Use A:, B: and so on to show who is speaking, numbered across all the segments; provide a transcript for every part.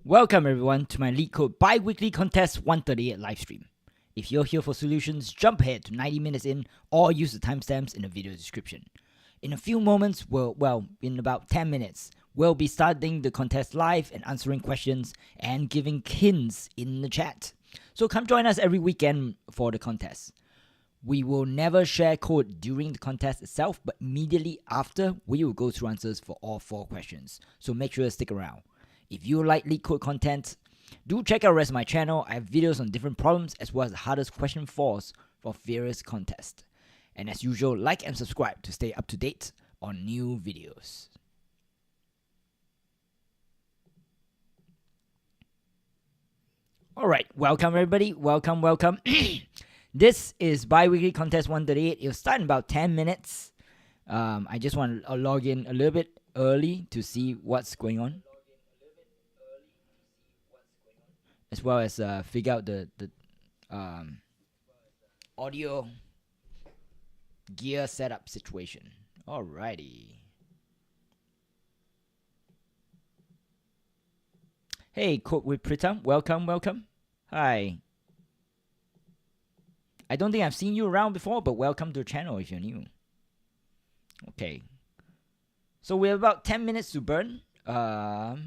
A: Welcome everyone to my LeetCode Biweekly Contest 138 livestream. If you're here for solutions, jump ahead to 90 minutes in or use the timestamps in the video description. In a few moments, in about 10 minutes, we'll be starting the contest live and answering questions and giving hints in the chat. So come join us every weekend for the contest. We will never share code during the contest itself, but immediately after, we will go through answers for all 4 questions. So make sure to stick around. If you like LeetCode content, do check out the rest of my channel. I have videos on different problems as well as the hardest question for various contests. And as usual, like and subscribe to stay up to date on new videos. Alright, welcome everybody. Welcome. This is Biweekly Contest 138. It'll start in about 10 minutes. I just want to log in a little bit early to see what's going on, as well as figure out the audio gear setup situation. Alrighty. Hey, Code with Pritam. Welcome. Hi. I don't think I've seen you around before, but welcome to the channel if you're new. Okay. So we have about 10 minutes to burn. As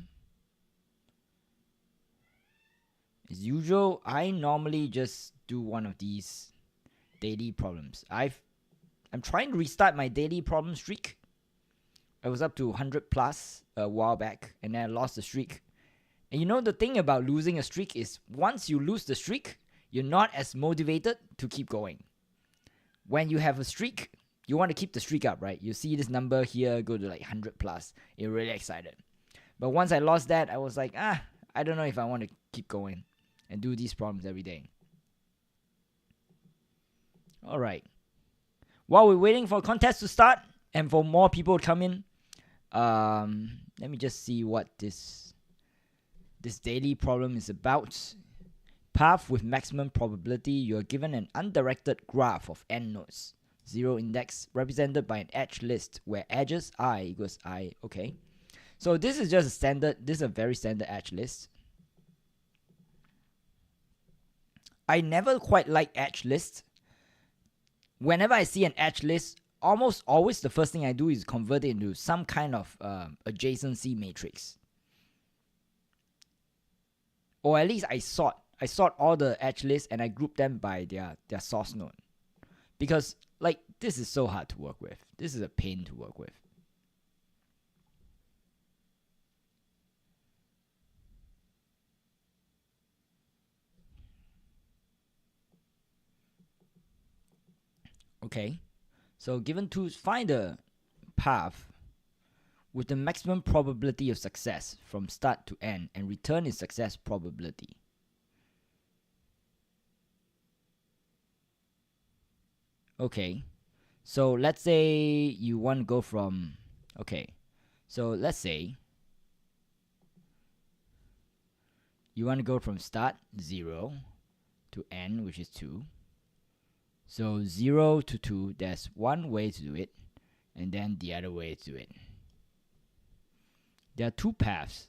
A: usual, I normally just do one of these daily problems. I'm trying to restart my daily problem streak. I was up to 100 plus a while back, and then I lost the streak. And you know the thing about losing a streak is once you lose the streak, you're not as motivated to keep going. When you have a streak, you want to keep the streak up, right? You see this number here go to like 100 plus. You're really excited. But once I lost that, I was like, I don't know if I want to keep going and do these problems every day. Alright. While we're waiting for contest to start and for more people to come in, let me just see what this daily problem is about. Path with maximum probability. You are given an undirected graph of n nodes. 0 index represented by an edge list where edges I equals I. Okay. So this is just a standard. This is a very standard edge list. I never quite like edge lists. Whenever I see an edge list, almost always the first thing I do is convert it into some kind of adjacency matrix. Or at least I sort all the edge lists and I group them by their source node. Because like this is so hard to work with. This is a pain to work with. Okay, so given to find a path with the maximum probability of success from start to end and return its success probability. Okay, so let's say you want to go from, so let's say you want to go from start 0 to end, which is 2. So 0 to 2, there's one way to do it, and then the other way to do it. There are 2 paths.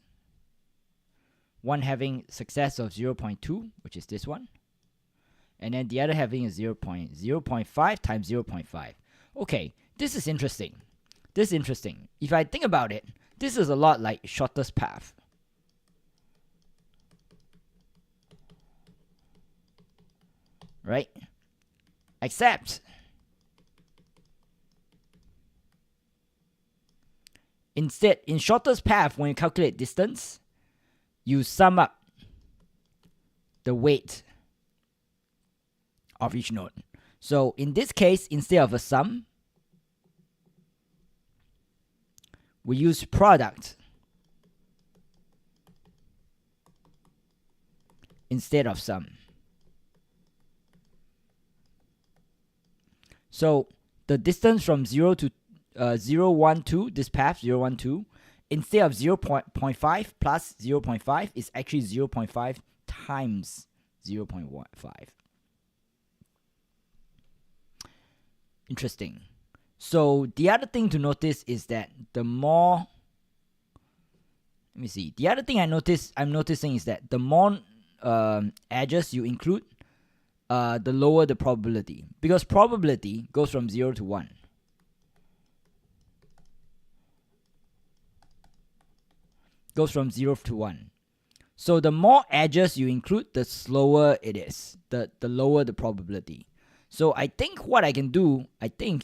A: One having success of 0.2, which is this one, and then the other having a 0.5 times 0.5. Okay, this is interesting. If I think about it, this is a lot like shortest path. Right? Except instead, in shortest path, when you calculate distance, you sum up the weight of each node. So in this case, instead of a sum, we use product instead of sum. So the distance from 0 to 0, 1, 2, this path 0, 1, 2, instead of 0.5 plus 0.5 is actually 0.5 times 0.15. Interesting. So the other thing to notice is that the more let me see. The other thing I'm noticing is that the more edges you include, the lower the probability, because probability goes from 0 to 1. Goes from 0 to 1. So the more edges you include, the slower it is. The lower the probability. So I think what I can do,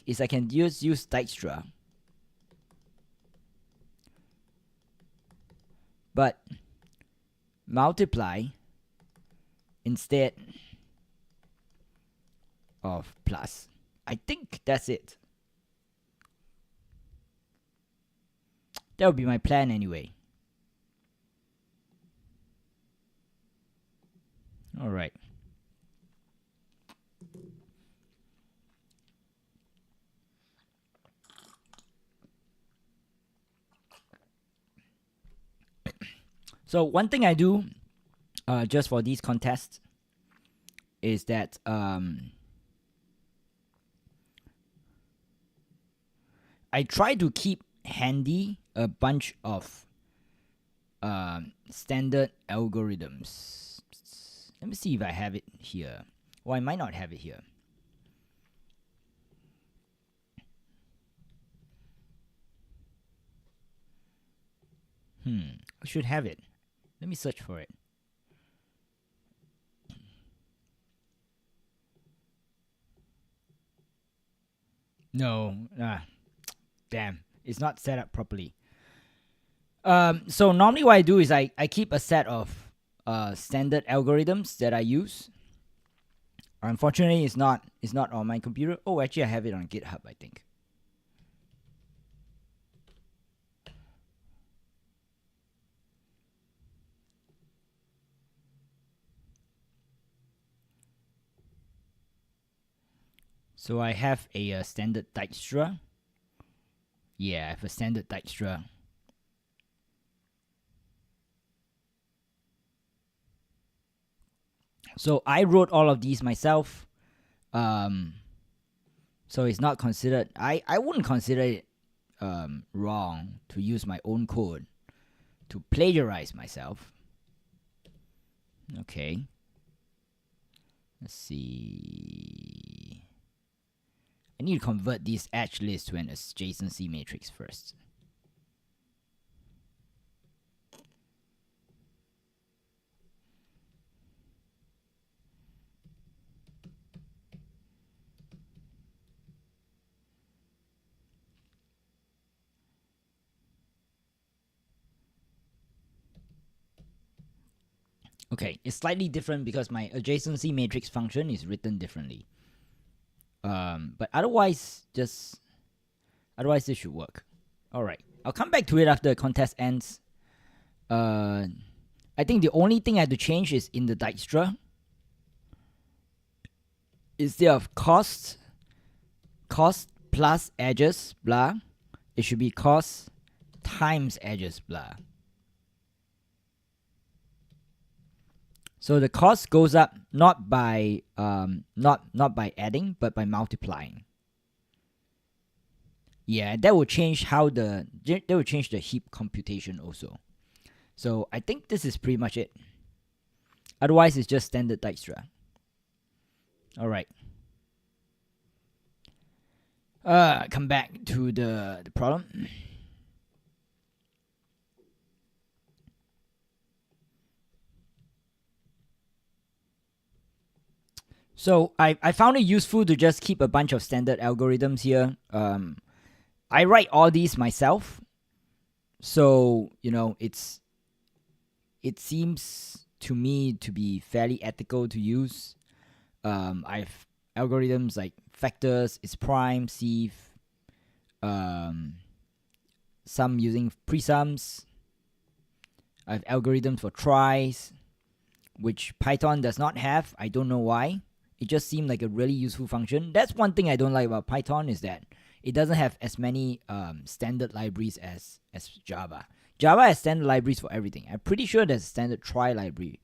A: is I can use Dijkstra. But multiply instead of plus. I think that's it. That would be my plan anyway. All right. So one thing I do just for these contests is that I try to keep handy a bunch of standard algorithms. Let me see if I have it here. Well, I might not have it here. I should have it. Let me search for it. No, damn, it's not set up properly. So normally what I do is I keep a set of standard algorithms that I use. Unfortunately, it's not on my computer. Oh, actually, I have it on GitHub, I think. So I have a standard Dijkstra. Yeah, I have a standard Dijkstra. So I wrote all of these myself. So it's not considered. I wouldn't consider it wrong to use my own code to plagiarize myself. Okay. Let's see. I need to convert this edge list to an adjacency matrix first. Okay, it's slightly different because my adjacency matrix function is written differently. But otherwise this should work. All right, I'll come back to it after the contest ends. I think the only thing I have to change is in the Dijkstra. Instead of cost plus edges, blah, it should be cost times edges, blah. So the cost goes up not by not by adding, but by multiplying. Yeah, that will change the heap computation also. So I think this is pretty much it. Otherwise, it's just standard Dijkstra. All right. Come back to the problem. So I found it useful to just keep a bunch of standard algorithms here. I write all these myself, so it seems to me to be fairly ethical to use. I've algorithms like factors, is prime, sieve, some using presums. I have algorithms for tries, which Python does not have. I don't know why. It just seemed like a really useful function. That's one thing I don't like about Python, is that it doesn't have as many standard libraries as Java. Java has standard libraries for everything. I'm pretty sure there's a standard try library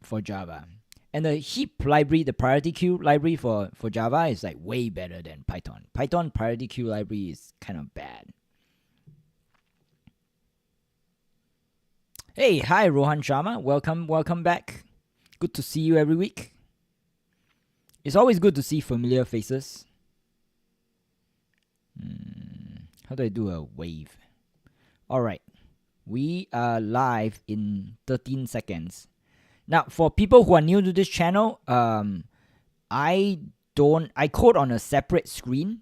A: for Java. And the heap library, the priority queue library for Java is like way better than Python. Python priority queue library is kind of bad. Hey, hi Rohan Sharma. Welcome back. Good to see you every week. It's always good to see familiar faces. How do I do a wave? Alright. We are live in 13 seconds. Now, for people who are new to this channel, I code on a separate screen.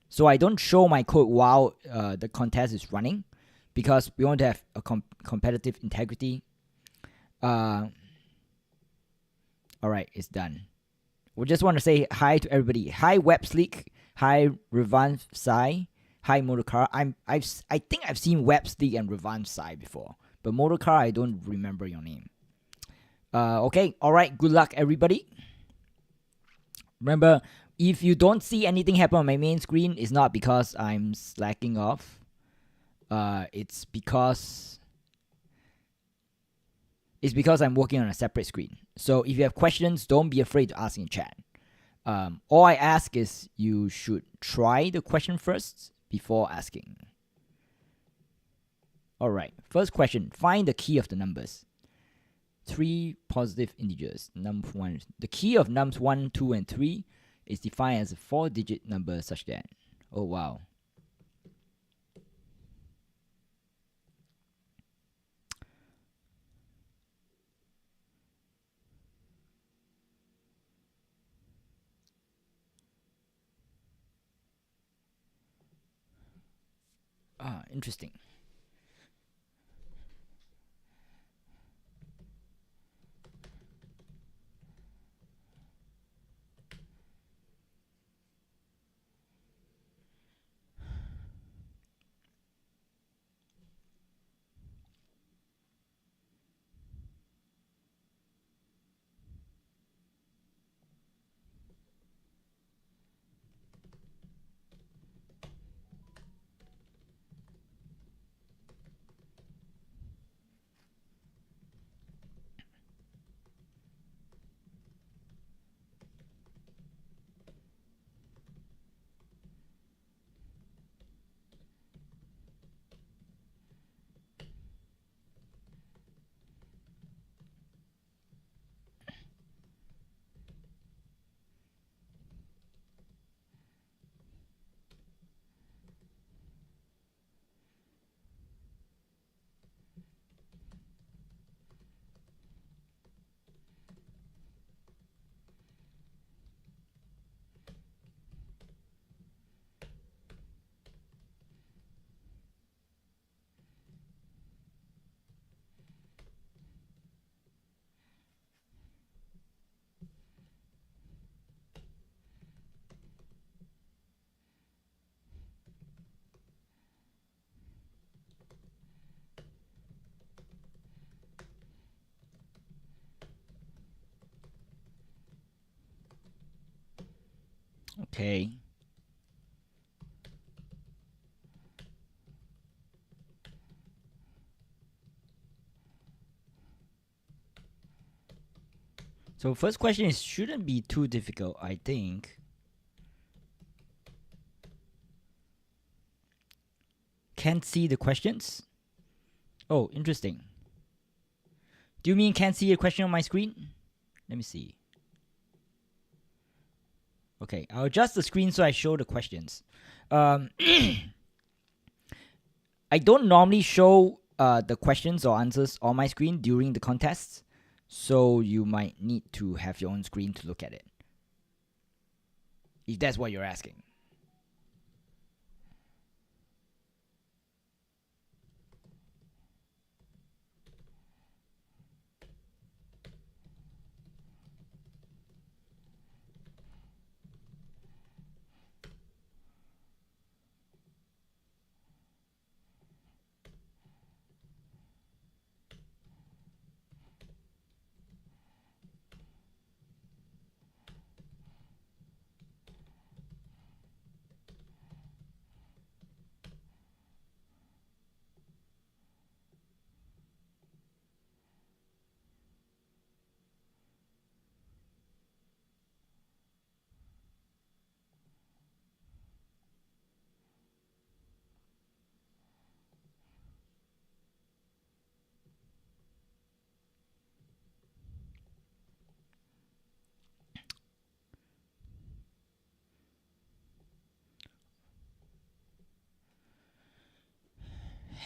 A: So I don't show my code while the contest is running because we want to have a competitive integrity. Alright, it's done. We just want to say hi to everybody. Hi WebSleek. Hi Revan Sai. Hi Motorcar. I think I've seen WebSleek and Revan Sai before, but Motorcar I don't remember your name. Okay, alright. Good luck everybody. Remember, if you don't see anything happen on my main screen, it's not because I'm slacking off. It's because I'm working on a separate screen. So if you have questions, don't be afraid to ask in chat. All I ask is you should try the question first before asking. Alright, first question. Find the key of the numbers. 3 positive integers. Num1. The key of nums 1, 2, and 3 is defined as a 4-digit number such that. Oh wow. Interesting. Okay. So first question is shouldn't be too difficult, I think. Can't see the questions? Oh, interesting. Do you mean can't see a question on my screen? Let me see. Okay, I'll adjust the screen so I show the questions. I don't normally show the questions or answers on my screen during the contests, so you might need to have your own screen to look at it. If that's what you're asking.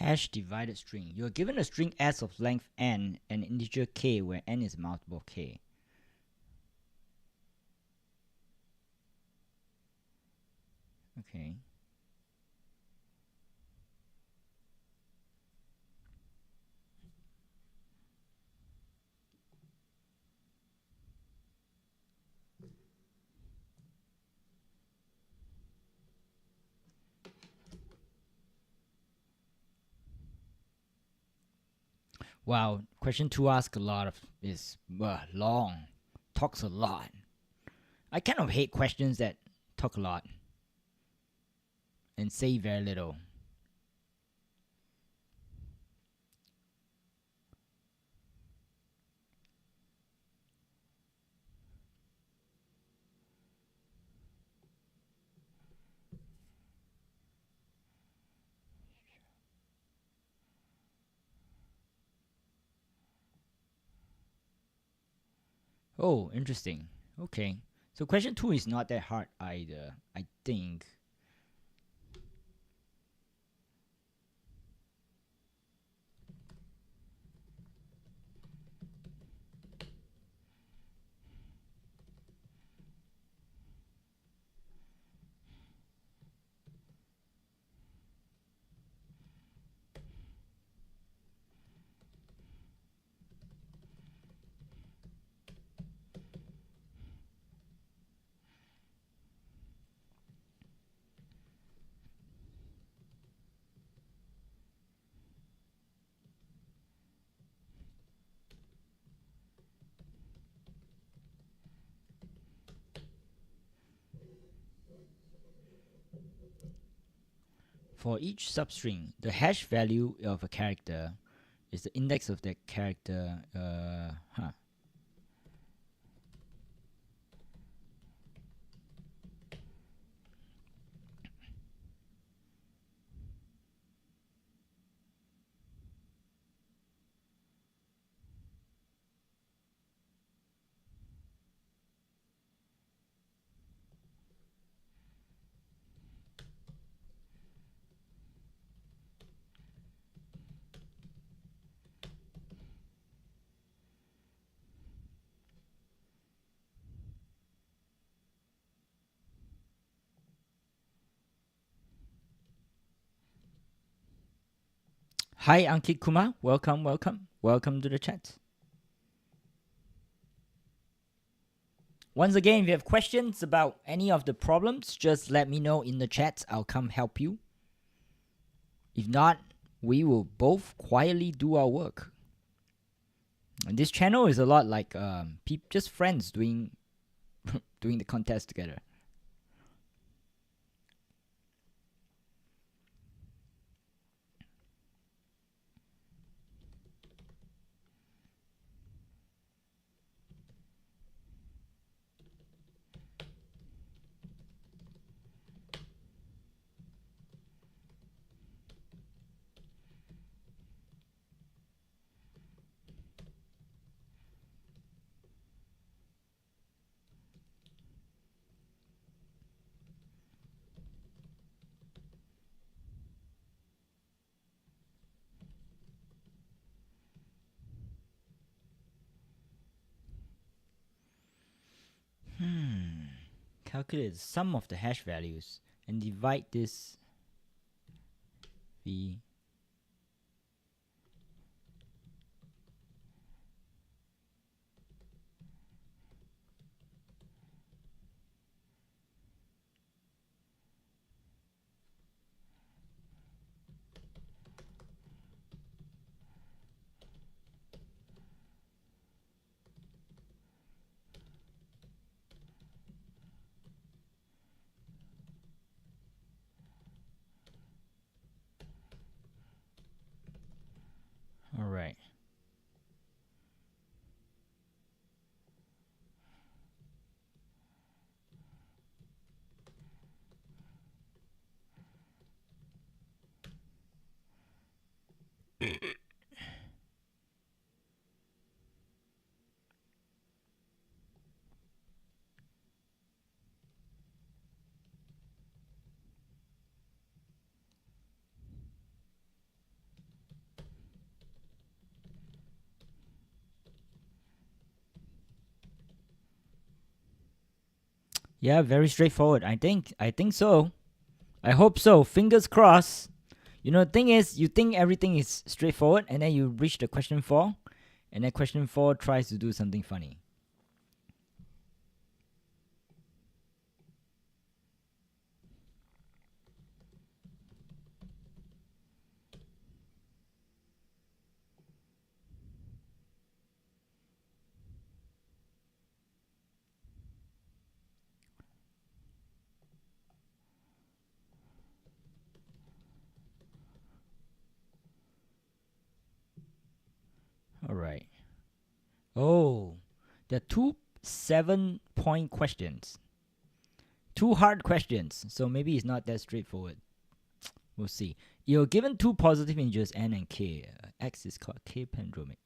A: Hash divided string. You're given a string s of length n and an integer k where n is a multiple of k. Okay. Wow, question 2 asks a lot of is long, talks a lot. I kind of hate questions that talk a lot and say very little. Oh, interesting. Okay. So question 2 is not that hard either, I think. For each substring, the hash value of a character is the index of that character. Hi, Ankit Kumar. Welcome to the chat. Once again, if you have questions about any of the problems, just let me know in the chat. I'll come help you. If not, we will both quietly do our work. And this channel is a lot like just friends doing doing the contest together. Calculate the sum of the hash values and divide this v. Yeah, very straightforward. I think so. I hope so. Fingers crossed. You know, the thing is, you think everything is straightforward, and then you reach the question 4, and then question 4 tries to do something funny. All right. Oh, there are 2 7-point questions. 2 hard questions. So maybe it's not that straightforward. We'll see. You're given 2 positive integers n and k. X is called k palindromic.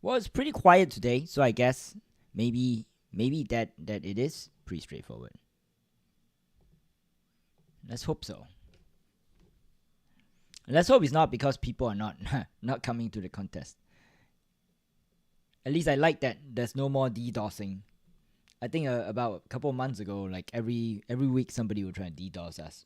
A: Well, it's pretty quiet today, so I guess maybe that it is pretty straightforward. Let's hope so. Let's hope it's not because people are not not coming to the contest. At least I like that there's no more DDoSing. I think about a couple of months ago, like every week somebody would try to DDoS us.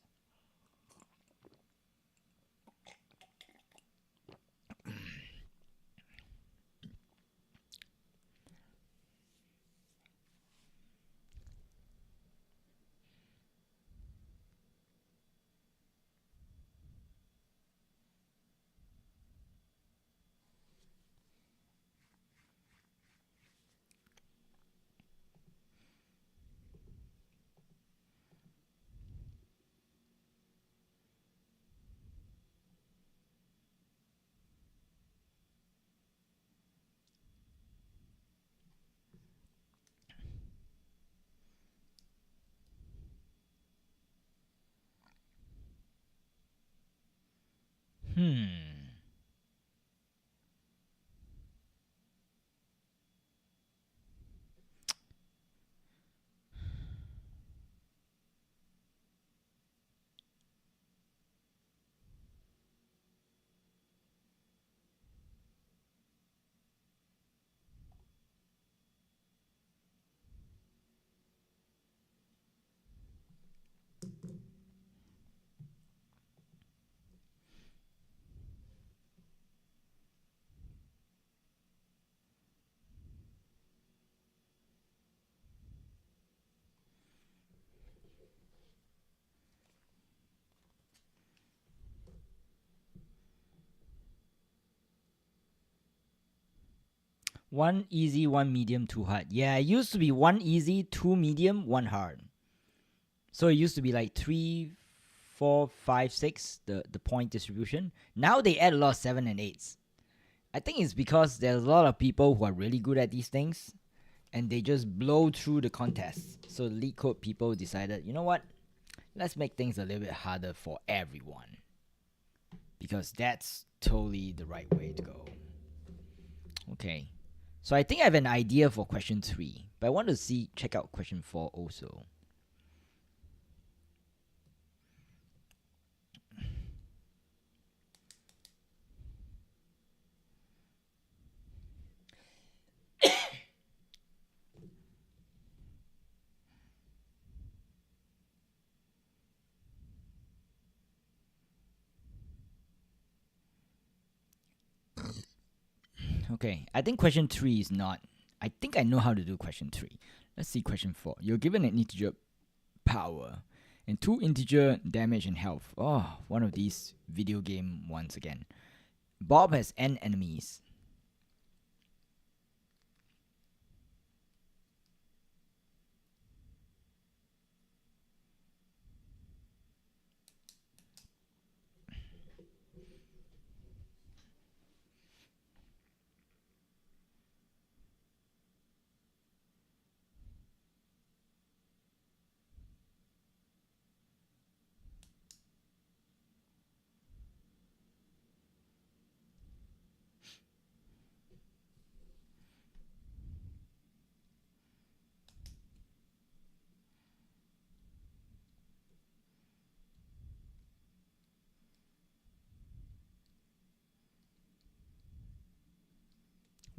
A: One easy, one medium, 2 hard. Yeah, it used to be 1 easy, 2 medium, 1 hard. So it used to be like 3, 4, 5, 6, the point distribution. Now they add a lot of 7 and 8s. I think it's because there's a lot of people who are really good at these things, and they just blow through the contest. So the LeetCode people decided, you know what? Let's make things a little bit harder for everyone. Because that's totally the right way to go. Okay. So I think I have an idea for question 3, but I want to check out question 4 also. Okay, I think question 3 is not. I think I know how to do question 3. Let's see question 4. You're given an integer power and 2 integer damage and health. Oh, one of these video game ones again. Bob has n enemies.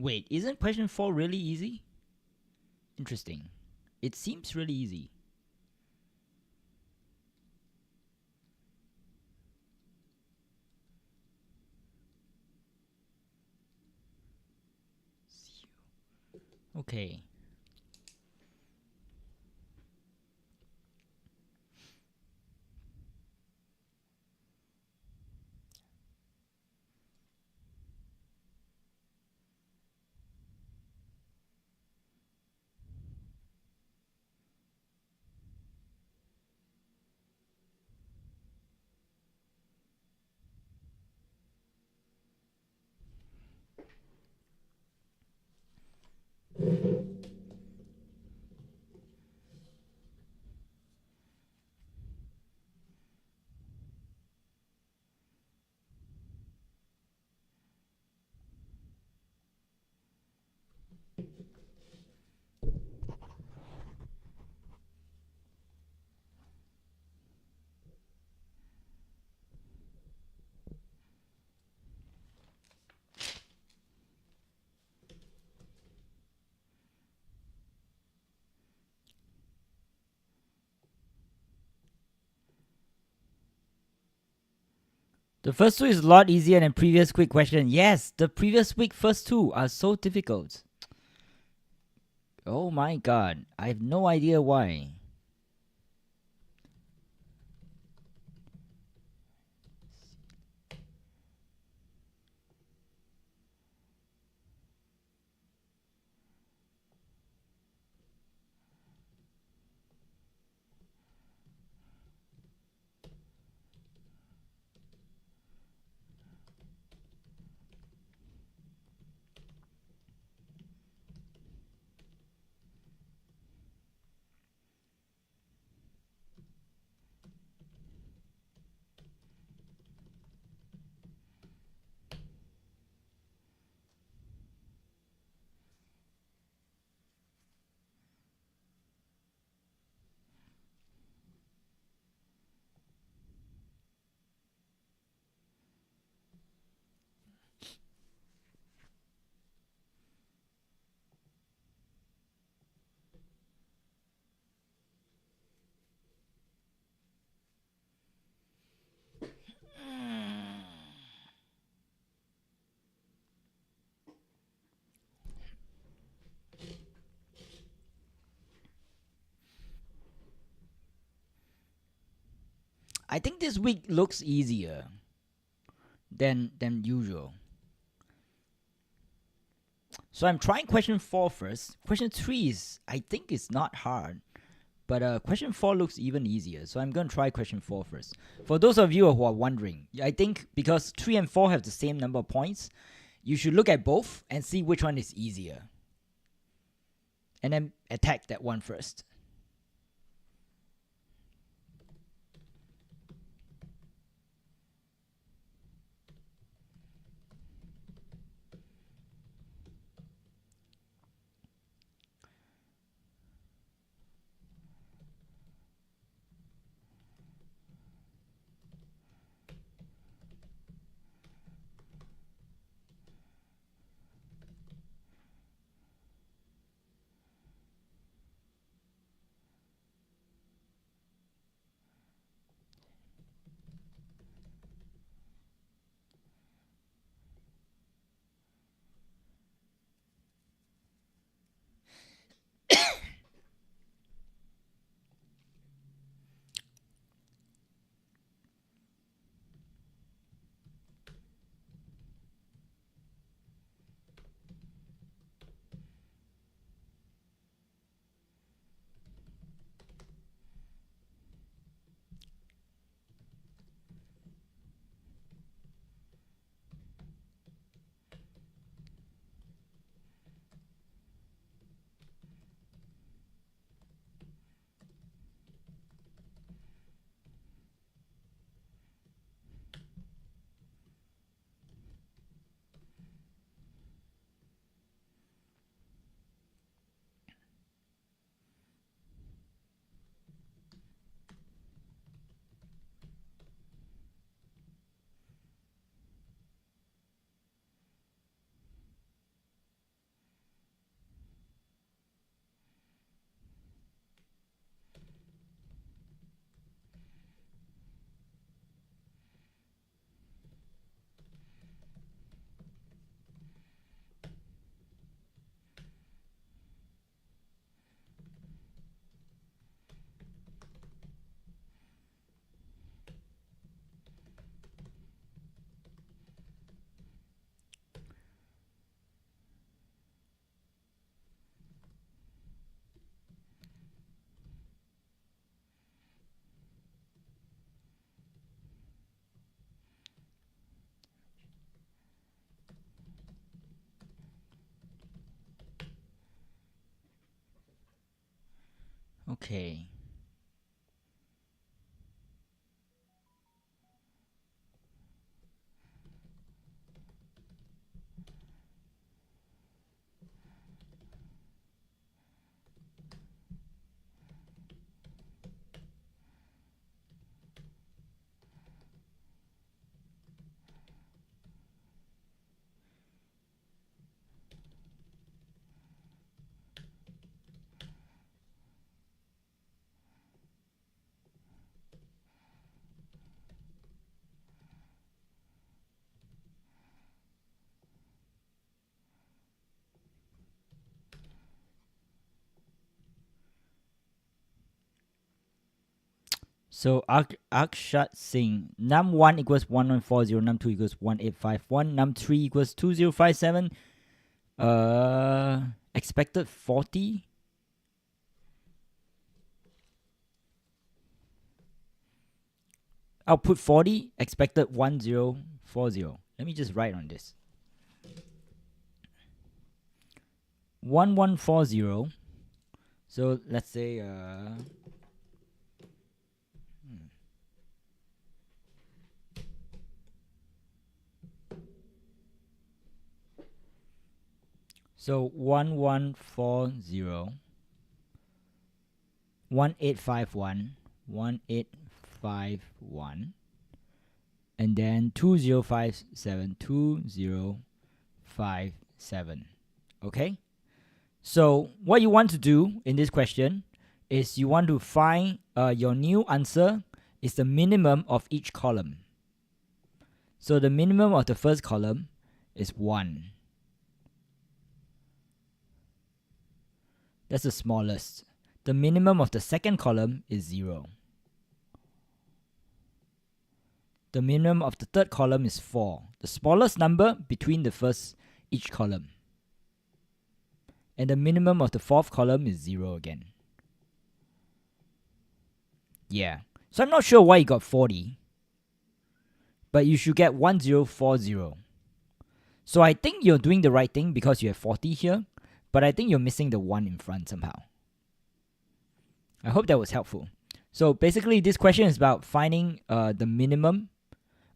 A: Wait, isn't question 4 really easy? Interesting. It seems really easy. Okay. The first two is a lot easier than previous quick question. Yes, the previous week first two are so difficult. Oh my god, I have no idea why. I think this week looks easier than usual. So I'm trying question 4 first. Question 3 is, I think it's not hard. But question 4 looks even easier. So I'm going to try question 4 first. For those of you who are wondering, I think because 3 and 4 have the same number of points, you should look at both and see which one is easier. And then attack that one first. Okay. So Akshat Singh, num1 equals 1140, num2 equals 1851, num3 equals 2057. Expected 40. Output 40, expected 1040. Let me just write on this. 1140. So let's say so 1140, 1851, 1851, and then 2057, 2057. Okay? So what you want to do in this question is you want to find your new answer is the minimum of each column. So the minimum of the first column is 1. That's the smallest. The minimum of the second column is 0. The minimum of the third column is 4. The smallest number between the first each column. And the minimum of the fourth column is 0 again. Yeah. So I'm not sure why you got 40. But you should get 1040. So I think you're doing the right thing because you have 40 here. But I think you're missing the 1 in front somehow. I hope that was helpful. So basically this question is about finding the minimum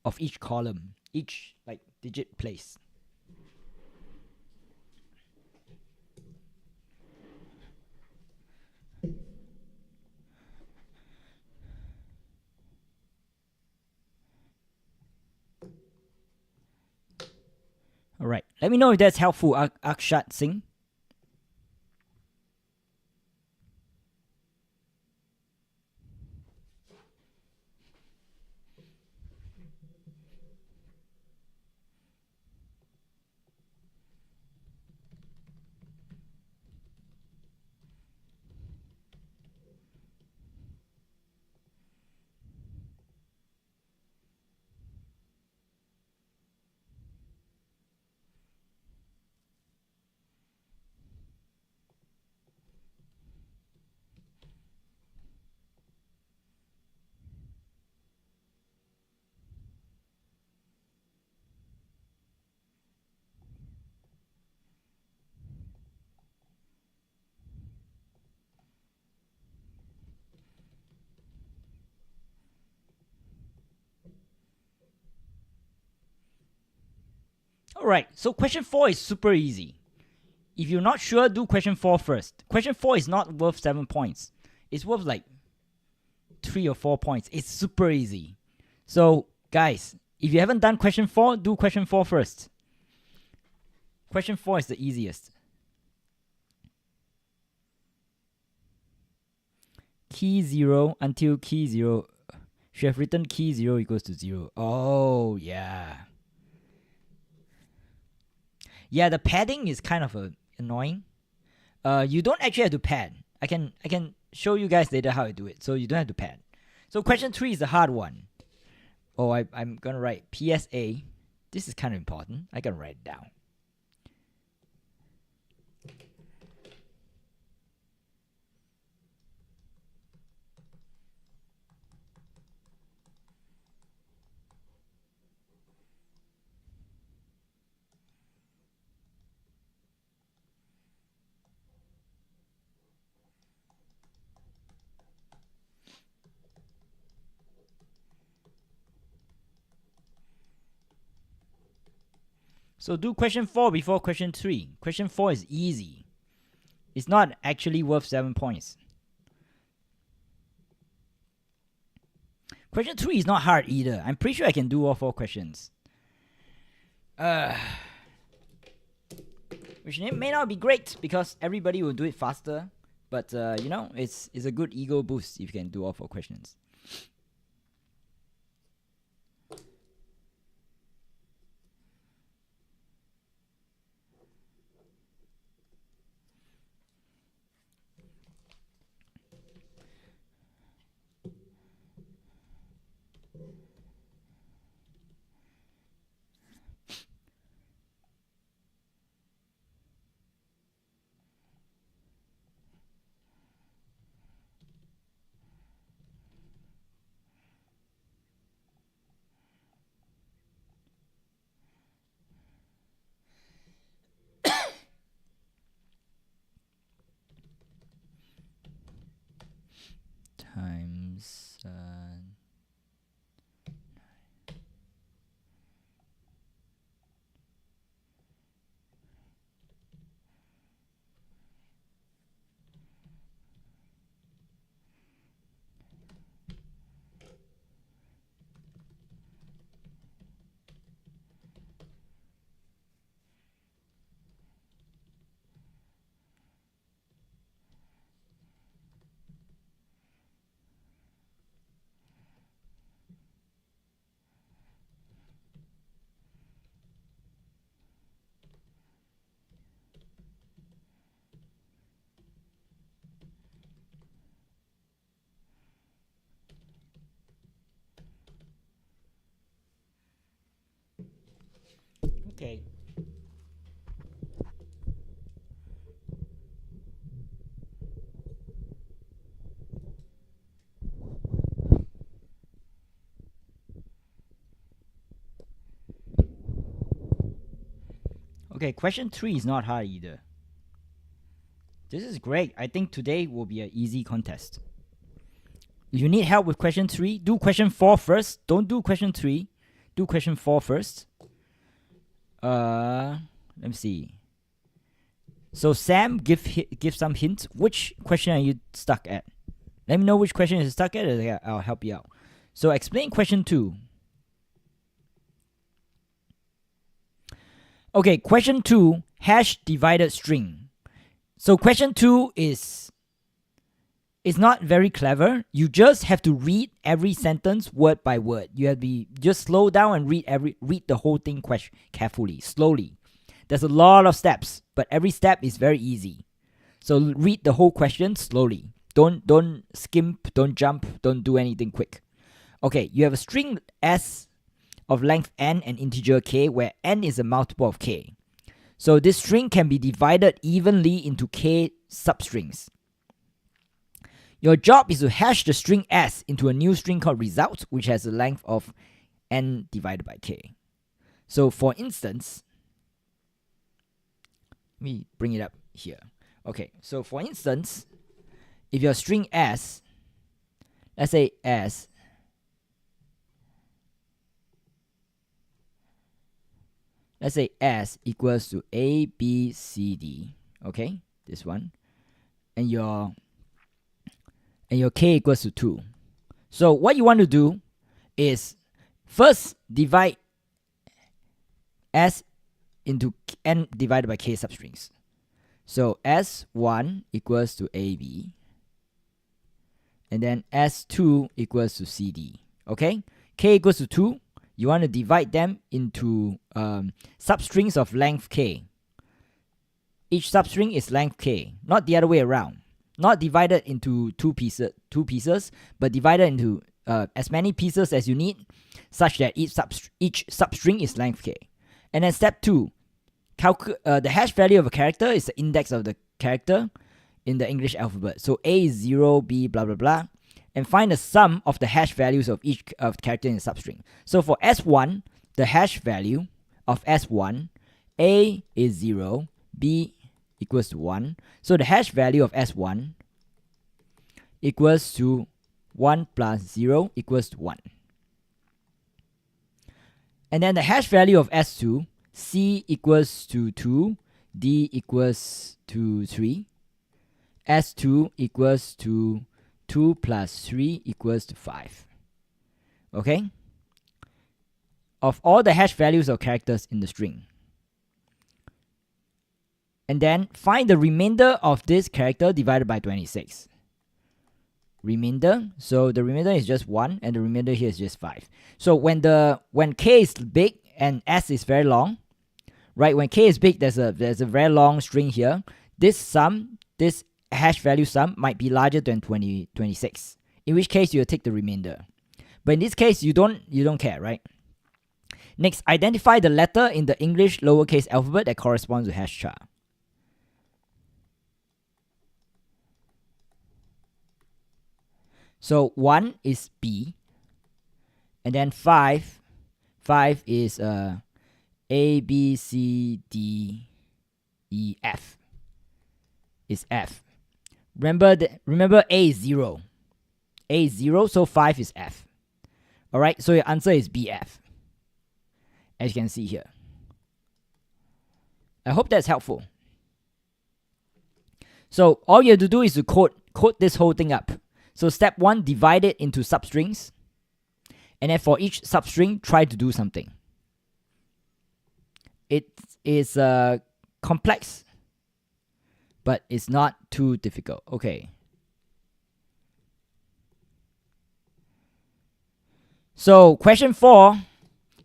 A: of each column, each like digit place. All right. Let me know if that's helpful, Akshat Singh. All right. So question 4 is super easy. If you're not sure, do question 4 first. Question 4 is not worth 7 points. It's worth like 3 or 4 points. It's super easy. So, guys, if you haven't done question 4, do question 4 first. Question 4 is the easiest. Key 0 until key 0. Should have written key 0 equals to 0. Oh, yeah. Yeah, the padding is kind of annoying. You don't actually have to pad. I can show you guys later how I do it. So you don't have to pad. So question 3 is the hard one. Oh, I'm gonna write PSA. This is kind of important. I can write it down. So do question 4 before question 3. Question 4 is easy. It's not actually worth 7 points. Question 3 is not hard either. I'm pretty sure I can do all 4 questions. Which may not be great because everybody will do it faster. But, you know, it's a good ego boost if you can do all 4 questions. Times Okay. Okay, question 3 is not hard either. This is great. I think today will be an easy contest. If you need help with question 3, do question 4 first. Don't do question 3. Do question 4 first. Let me see. So Sam, give some hints. Which question are you stuck at? Let me know which question you're stuck at, and I'll help you out. So explain question 2. Okay, question 2, hash divided string. So question 2 is not very clever. You just have to read every sentence word by word. You have to just slow down and read the whole thing carefully, slowly. There's a lot of steps, but every step is very easy. So read the whole question slowly. Don't skimp, don't jump, don't do anything quick. Okay, you have a string S of length n and integer k, where n is a multiple of k. So this string can be divided evenly into k substrings. Your job is to hash the string S into a new string called result, which has a length of n divided by k. So for instance, let me bring it up here. Okay, so for instance, if your string S, let's say S, let's say S equals to A, B, C, D, okay, this one, and your k equals to 2. So what you want to do is first divide S into n divided by k substrings. So S1 equals to AB, and then S2 equals to CD, okay? K equals to 2. You want to divide them into substrings of length k. Each substring is length k, not the other way around. Not divided into two pieces, but divided into as many pieces as you need, such that each substring is length k. And then step 2, the hash value of a character is the index of the character in the English alphabet. So A is 0, B, blah, blah, blah. And find the sum of the hash values of each character in the substring. So for S1, the hash value of S1, A is 0, B equals to 1. So the hash value of S1 equals to 1 plus 0 equals to 1. And then the hash value of S2, C equals to 2, D equals to 3, S2 equals to 2 plus 3 equals to 5. Okay? Of all the hash values of characters in the string. And then find the remainder of this character divided by 26. Remainder, so the remainder is just 1 and the remainder here is just 5. So when k is big and s is very long, right? When k is big, there's a very long string here. This hash value sum might be larger than 26. In which case you'll take the remainder. But in this case, you don't care, right? Next, identify the letter in the English lowercase alphabet that corresponds to hash char. So 1 is B, and then 5 is A, B, C, D, E, F. Is F. Remember A is 0. A is 0, so 5 is F. Alright, so your answer is BF. As you can see here. I hope that's helpful. So all you have to do is to code this whole thing up. So step 1, divide it into substrings. And then for each substring, try to do something. It is complex, but it's not too difficult. Okay. So question 4,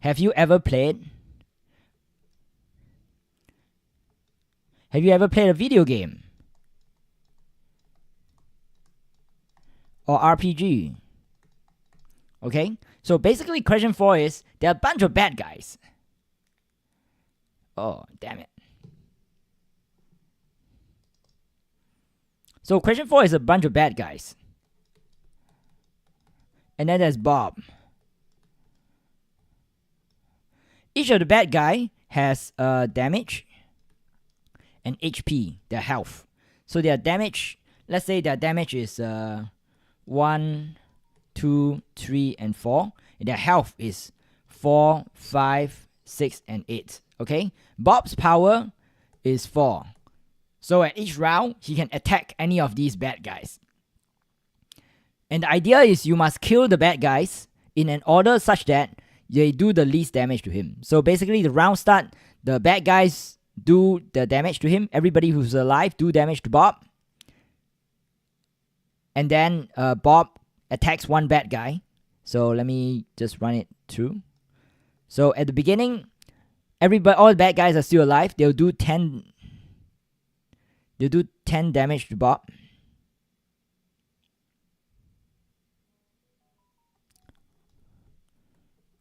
A: have you ever played a video game? Or RPG? Okay, so basically question 4 is, there are a bunch of bad guys. Oh, damn it. So question 4 is a bunch of bad guys. And then there's Bob. Each of the bad guy has damage and HP, their health. So their damage, let's say their damage is 1, 2, 3, and 4. And their health is 4, 5, 6, and 8. Okay? Bob's power is 4. So at each round, he can attack any of these bad guys. And the idea is you must kill the bad guys in an order such that they do the least damage to him. So basically, the round start, the bad guys do the damage to him. Everybody who's alive do damage to Bob. And then Bob attacks one bad guy. So let me just run it through. So at the beginning, all the bad guys are still alive. They'll do 10 damage to Bob.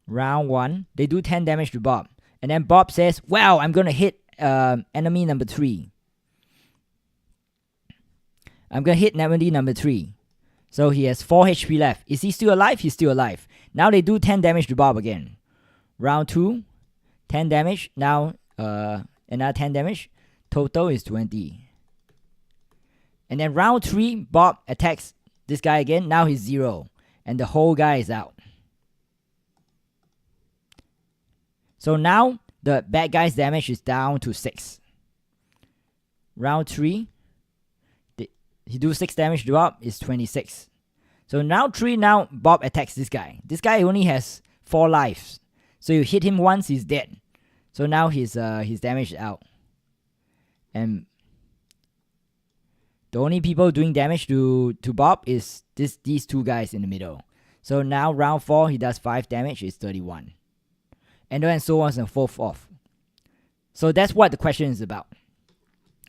A: Round 1, they do 10 damage to Bob. And then Bob says, wow, I'm going to hit enemy number 3. I'm going to hit enemy number 3. So he has 4 HP left. Is he still alive? He's still alive. Now they do 10 damage to Bob again. Round 2, 10 damage. Now another 10 damage. Total is 20. And then round 3, Bob attacks this guy again. Now he's 0. And the whole guy is out. So now the bad guy's damage is down to 6. Round 3, he do 6 damage to Bob, is 26. So now Bob attacks this guy. This guy only has 4 lives. So you hit him once, he's dead. So now his damage is out. And the only people doing damage to Bob is these 2 guys in the middle. So now round 4, he does 5 damage, is 31. And then so on and so forth. So that's what the question is about.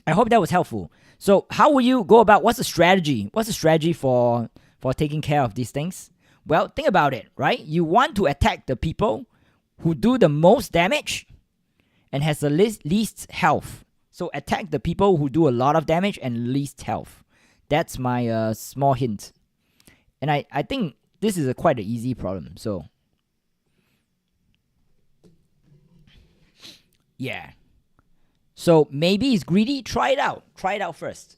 A: I hope that was helpful. So how will you go about, what's the strategy? What's the strategy for taking care of these things? Well, think about it, right? You want to attack the people who do the most damage and has the least health. So attack the people who do a lot of damage and least health. That's my small hint. And I think this is quite an easy problem. So yeah. So maybe he's greedy. Try it out. Try it out first.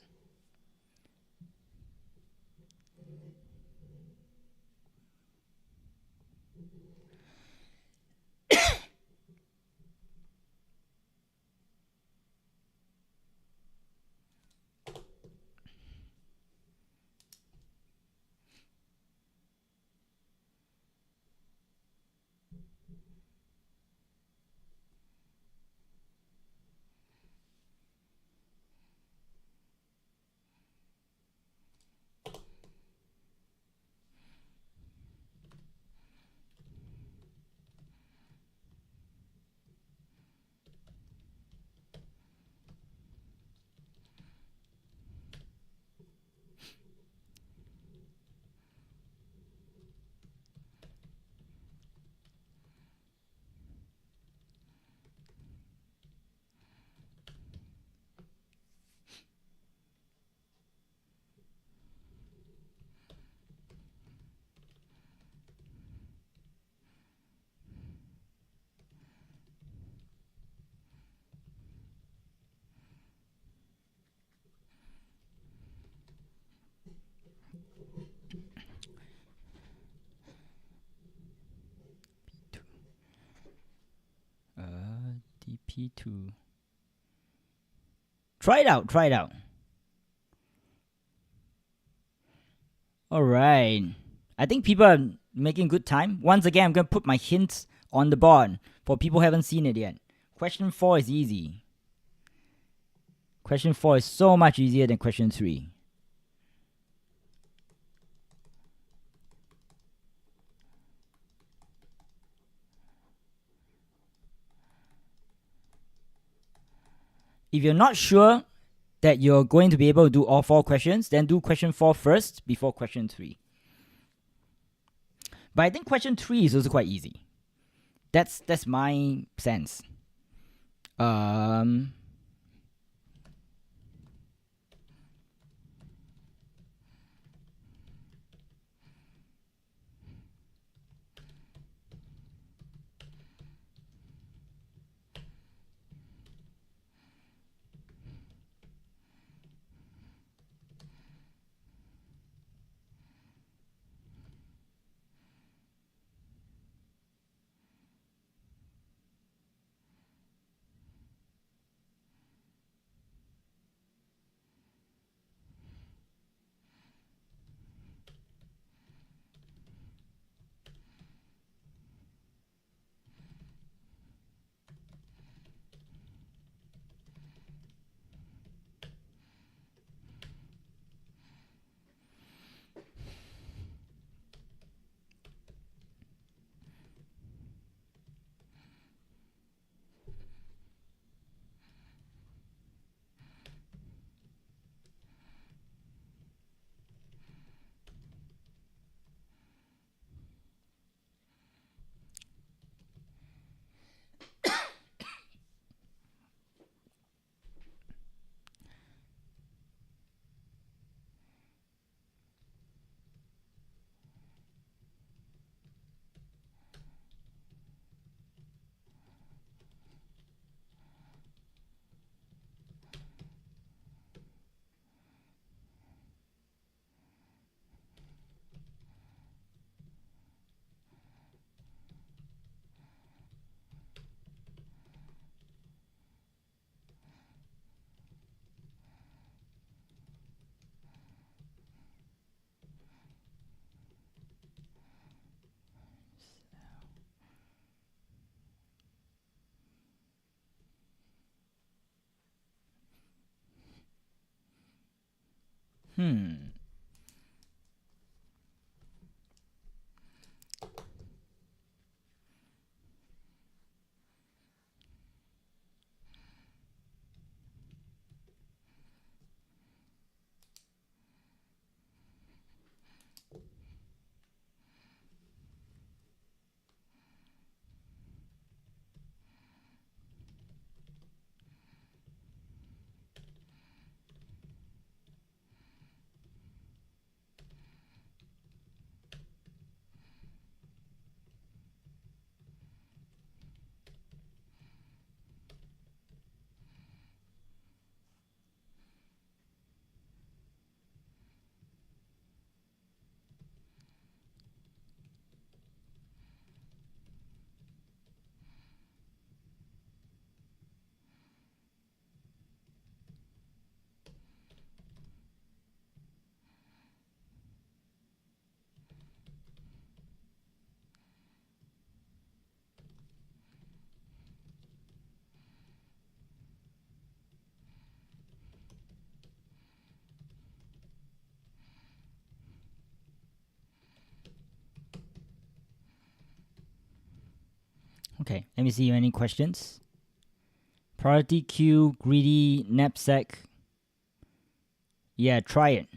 A: T2. Try it out. Try it out. All right. I think people are making good time. Once again, I'm going to put my hints on the board for people who haven't seen it yet. Question 4 is easy. Question 4 is so much easier than question 3. If you're not sure that you're going to be able to do all 4 questions, then do question 4 first before question 3. But I think question 3 is also quite easy. That's my sense. Okay, let me see any questions. Priority queue, greedy, knapsack. Yeah, try it.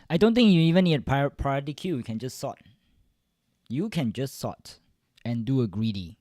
A: I don't think you even need a priority queue. You can just sort. You can just sort and do a greedy.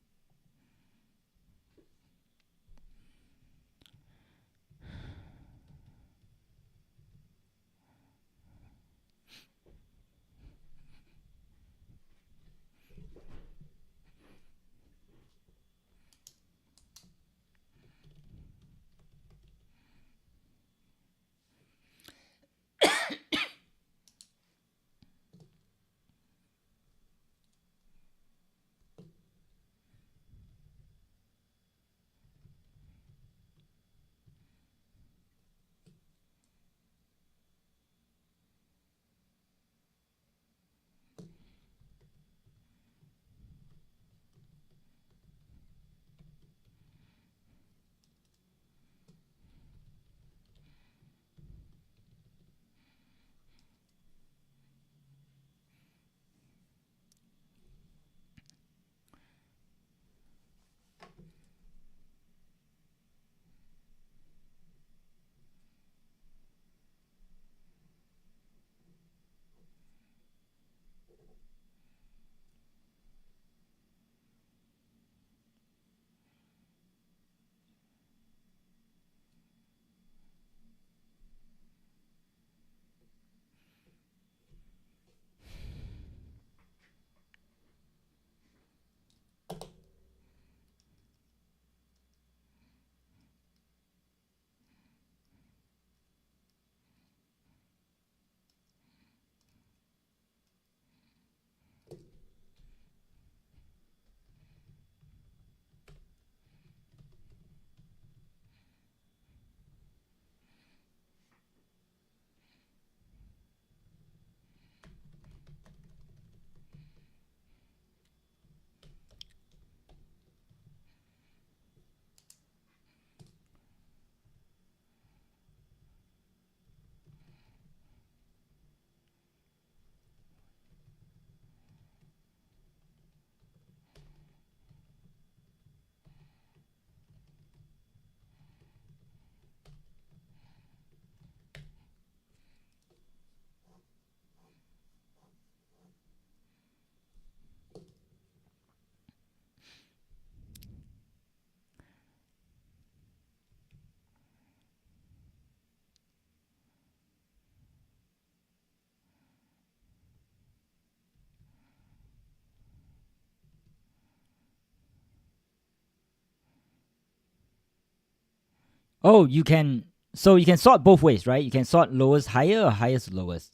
A: Oh, you can. So you can sort both ways, right? You can sort lowest higher or highest lowest.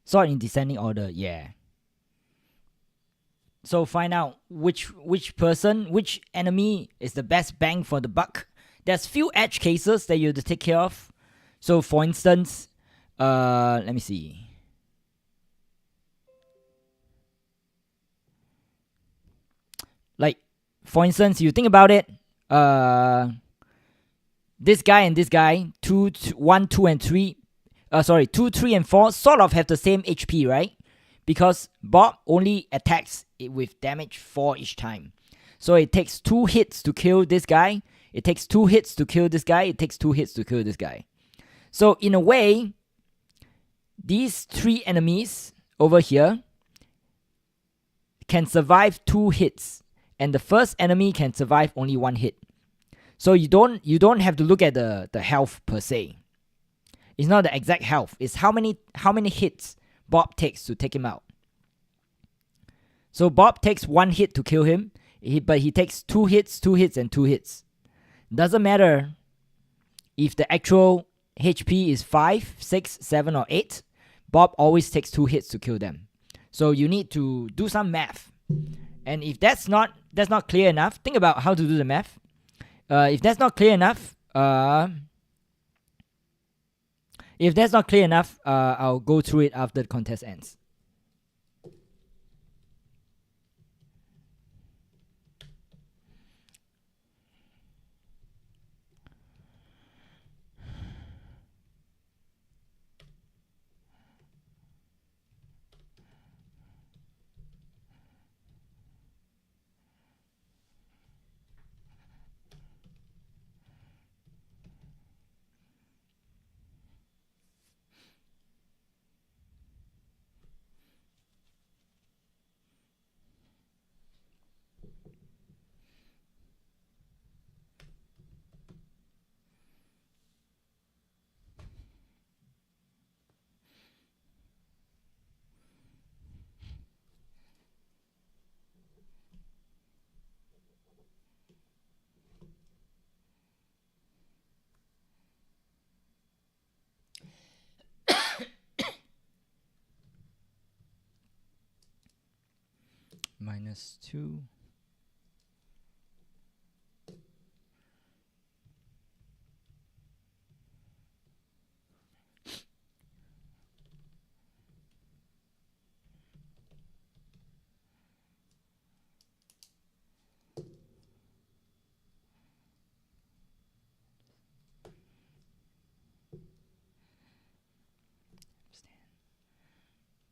A: Sort in descending order, yeah. So find out which enemy is the best bang for the buck. There's few edge cases that you have to take care of. So for instance, let me see. Like, for instance, you think about it, this guy and this guy, 1, 2, and 3, 2, 3, and 4 sort of have the same HP, right? Because Bob only attacks it with damage 4 each time. So it takes 2 hits to kill this guy. It takes 2 hits to kill this guy. It takes 2 hits to kill this guy. So in a way, these 3 enemies over here can survive 2 hits, and the first enemy can survive only 1 hit. So you don't have to look at the health per se. It's not the exact health. It's how many hits Bob takes to take him out. So Bob takes 1 hit to kill him, but he takes 2 hits, 2 hits, and 2 hits. Doesn't matter if the actual HP is 5, 6, 7, or 8. Bob always takes 2 hits to kill them. So you need to do some math. And if that's not clear enough, think about how to do the math. If that's not clear enough, I'll go through it after the contest ends. -2.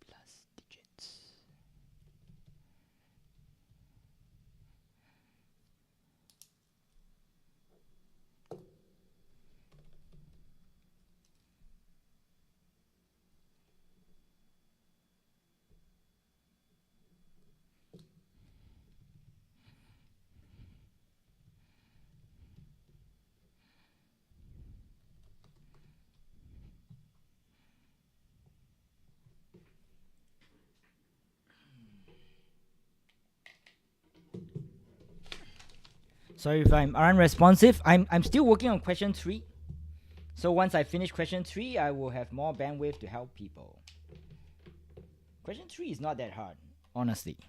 A: Plus digits. Sorry if I'm unresponsive. I'm still working on question 3. So once I finish question 3, I will have more bandwidth to help people. Question 3 is not that hard, honestly.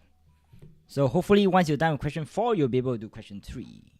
A: So hopefully once you're done with question 4, you'll be able to do question 3.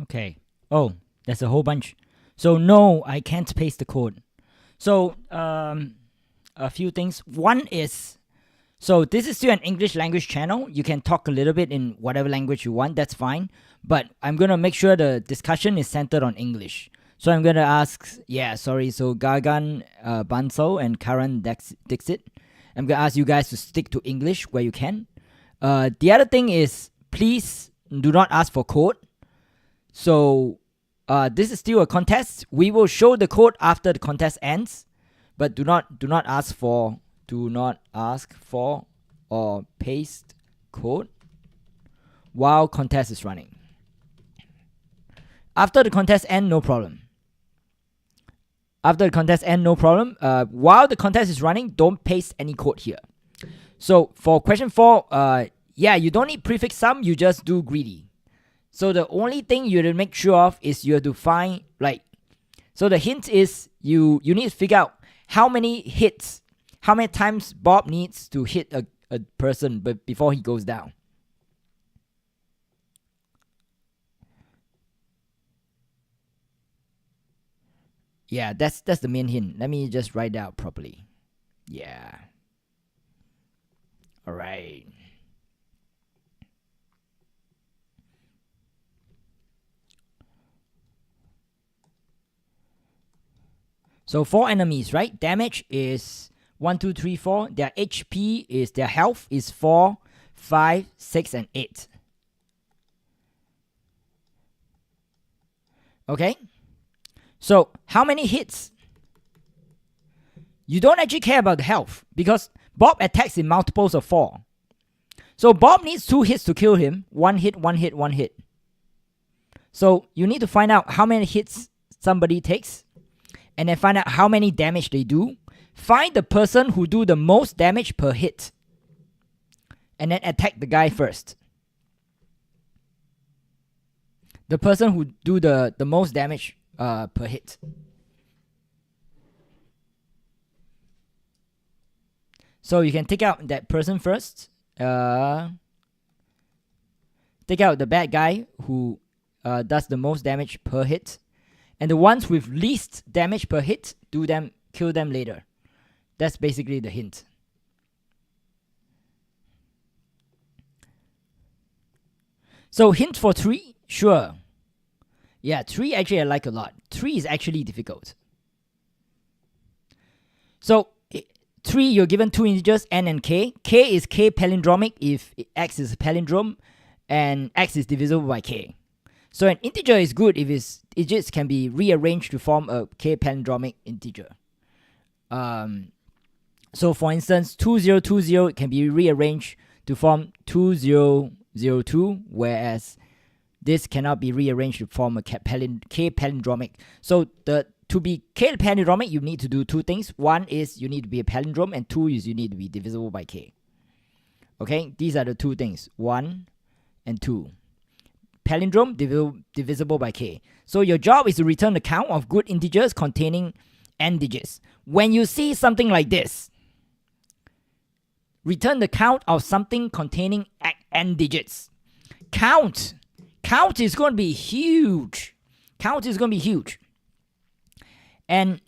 A: Okay. Oh, there's a whole bunch. So no, I can't paste the code. So a few things. One is, so this is still an English language channel. You can talk a little bit in whatever language you want. That's fine. But I'm gonna make sure the discussion is centered on English. So I'm gonna ask, so Gagan Bansal and Karan Dixit, I'm gonna ask you guys to stick to English where you can. The other thing is, please do not ask for code. So this is still a contest. We will show the code after the contest ends, but do not ask for or paste code while contest is running. After the contest ends, no problem. While the contest is running, don't paste any code here. So for question 4, you don't need prefix sum, you just do greedy. So the only thing you have to make sure of is you have to find, so the hint is you need to figure out how many times Bob needs to hit a person before he goes down. Yeah, that's the main hint. Let me just write it out properly. Yeah. All right. So 4 enemies, right? Damage is 1, 2, 3, 4. Their HP is, their health is 4, 5, 6, and 8. Okay? So how many hits? You don't actually care about the health because Bob attacks in multiples of 4. So Bob needs 2 hits to kill him. 1 hit, 1 hit, 1 hit. So you need to find out how many hits somebody takes, and then find out how many damage they do. Find the person who do the most damage per hit, and then attack the guy first. The person who do the most damage per hit. So you can take out that person first. Take out the bad guy who does the most damage per hit. And the ones with least damage per hit, kill them later. That's basically the hint. So hint for 3, sure. Yeah, 3 actually I like a lot. 3 is actually difficult. So 3, you're given 2 integers, n and k. K is k palindromic if x is a palindrome, and x is divisible by k. So an integer is good if its digits can be rearranged to form a k palindromic integer. So for instance, 2020 can be rearranged to form 2002, whereas this cannot be rearranged to form a k palindromic. So to be k palindromic, you need to do 2 things. 1 is you need to be a palindrome, and 2 is you need to be divisible by k. Okay, these are the 2 things, 1 and 2. Palindrome divisible by k. So your job is to return the count of good integers containing n digits. When you see something like this, return the count of something containing n digits. Count is going to be huge. And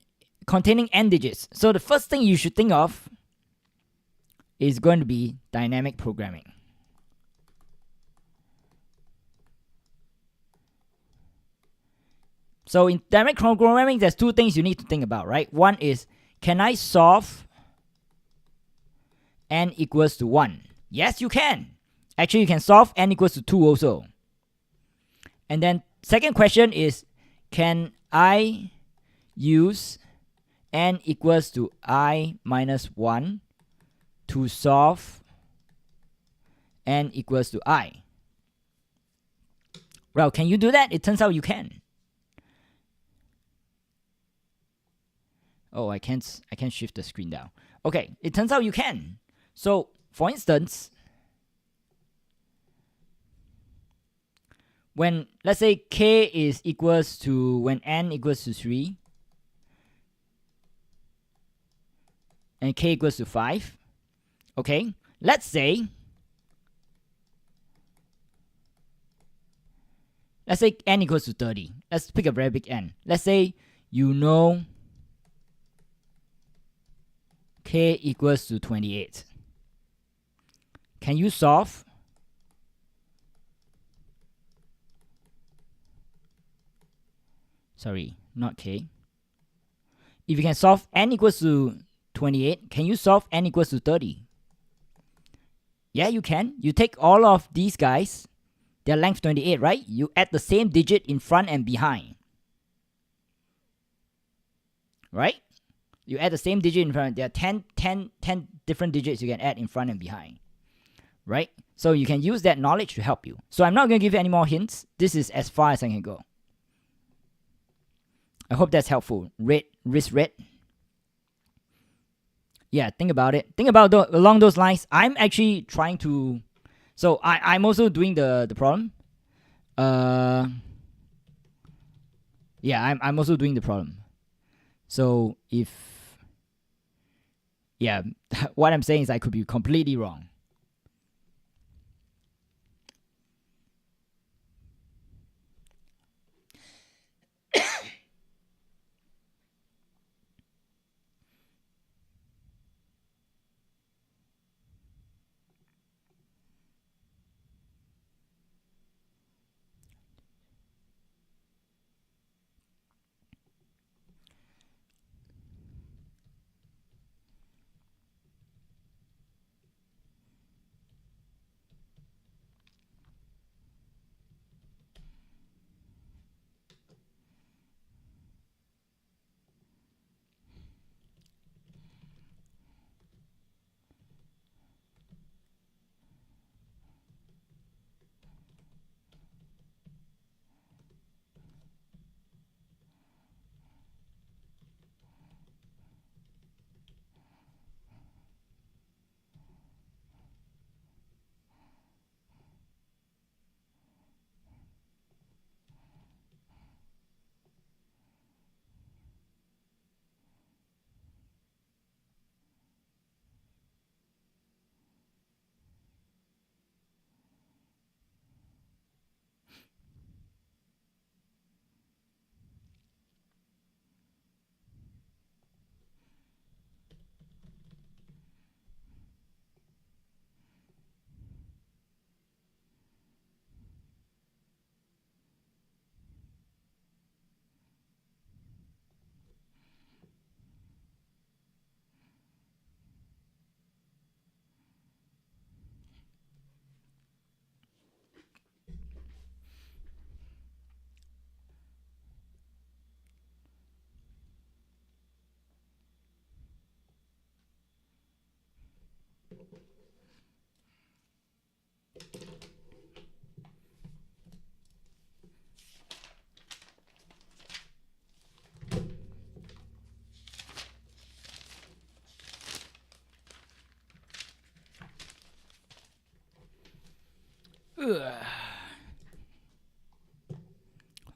A: containing n digits. So the first thing you should think of is going to be dynamic programming. So in dynamic programming, there's 2 things you need to think about, right? One is, can I solve n equals to 1? Yes, you can. Actually, you can solve n equals to 2 also. And then second question is, can I use n equals to I minus 1 to solve n equals to I? Well, can you do that? It turns out you can. Oh, I can't shift the screen down. Okay, it turns out you can. So, for instance, when, let's say k is equals to, when n equals to 3, and k equals to 5, okay, let's say let's say n equals to 30. Let's pick a very big n. Let's say you know k equals to 28. Can you solve sorry, not k. If you can solve n equals to 28, can you solve n equals to 30? Yeah, you can. You take all of these guys, their length 28, right? You add the same digit in front and behind. Right? You add the same digit in front. There are 10 different digits you can add in front and behind. Right? So you can use that knowledge to help you. So I'm not going to give you any more hints. This is as far as I can go. I hope that's helpful. Wrist red. Yeah, think about it. Think about along those lines. I'm actually trying to. So I'm also doing the problem. Yeah, I'm also doing the problem. So if yeah, what I'm saying is I could be completely wrong.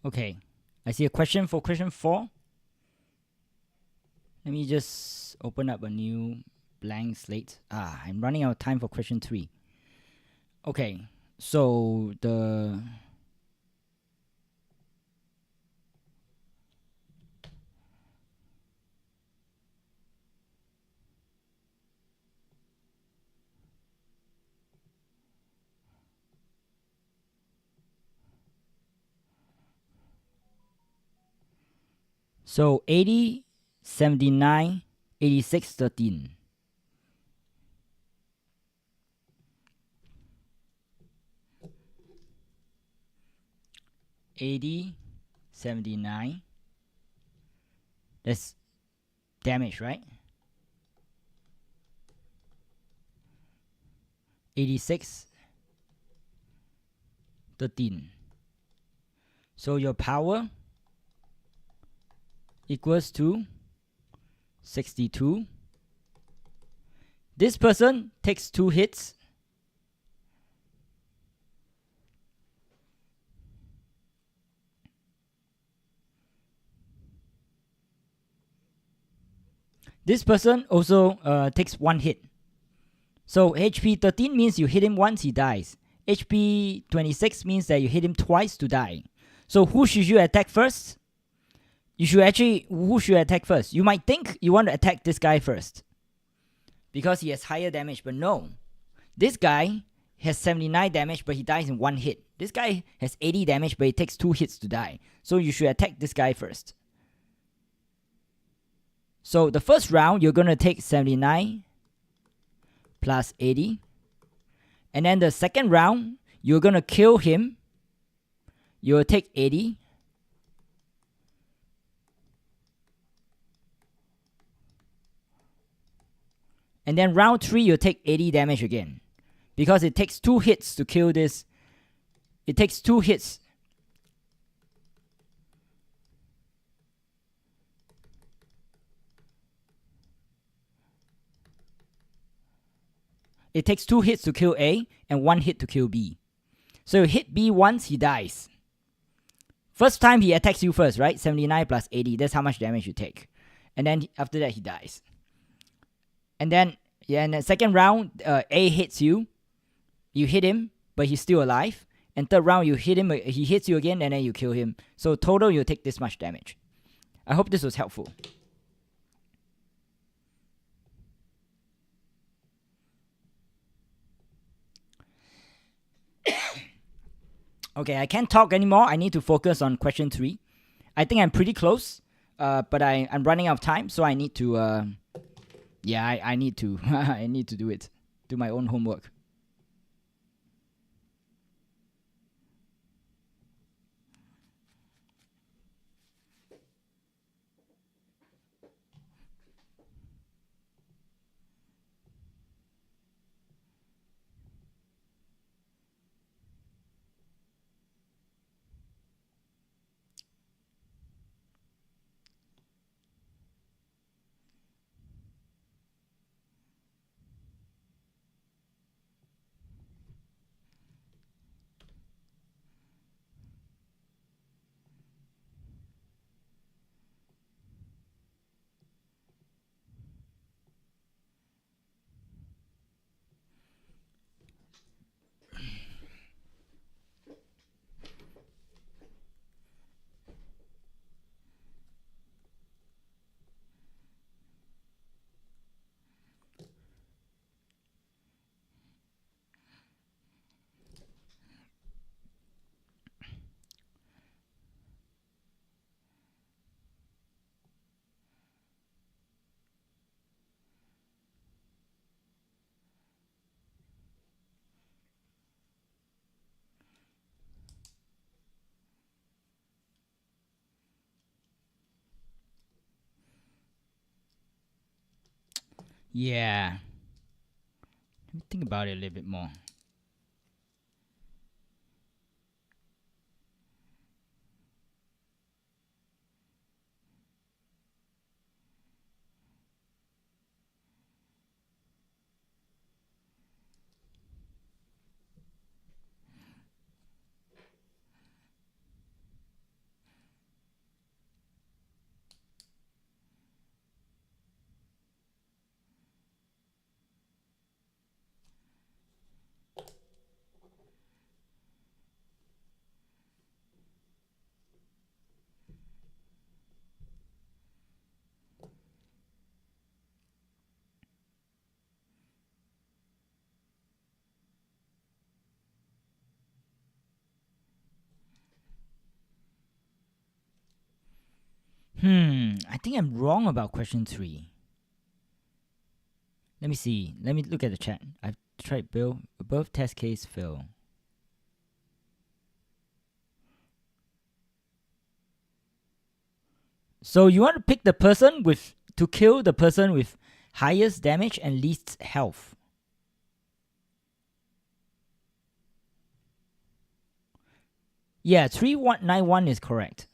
A: Okay, I see a question for question 4. Let me just open up a new blank slate. I'm running out of time for question 3. Okay, so the so 80, 79, 86, 13. $80, 79. That's damage, right? 86, 13. So your power equals to 62. This person takes 2 hits. This person also takes 1 hit. So HP 13 means you hit him once, he dies. HP 26 means that you hit him twice to die. So who should you attack first? You should actually, who should attack first? You might think you want to attack this guy first because he has higher damage, but no. This guy has 79 damage, but he dies in one hit. This guy has 80 damage, but it takes 2 hits to die. So you should attack this guy first. So the first round, you're going to take 79 plus 80. And then the second round, you're going to kill him. You'll take 80. And then round 3, you'll take 80 damage again. Because it takes 2 hits to kill this. It takes 2 hits. It takes 2 hits to kill A and 1 hit to kill B. So you hit B once, he dies. First time he attacks you first, right? 79 plus 80, that's how much damage you take. And then after that, he dies. And then, yeah, in the second round, A hits you. You hit him, but he's still alive. And third round, you hit him, he hits you again, and then you kill him. So total, you take this much damage. I hope this was helpful. Okay, I can't talk anymore. I need to focus on question 3. I think I'm pretty close, but I'm running out of time, so I need to. Yeah, I need to. I need to do it. Do my own homework. Yeah. Let me think about it a little bit more. I think I'm wrong about question 3. Let me see. Let me look at the chat. I've tried Bill. Above test case fail. So you want to pick the person to kill the person with highest damage and least health. Yeah, 3191 is correct.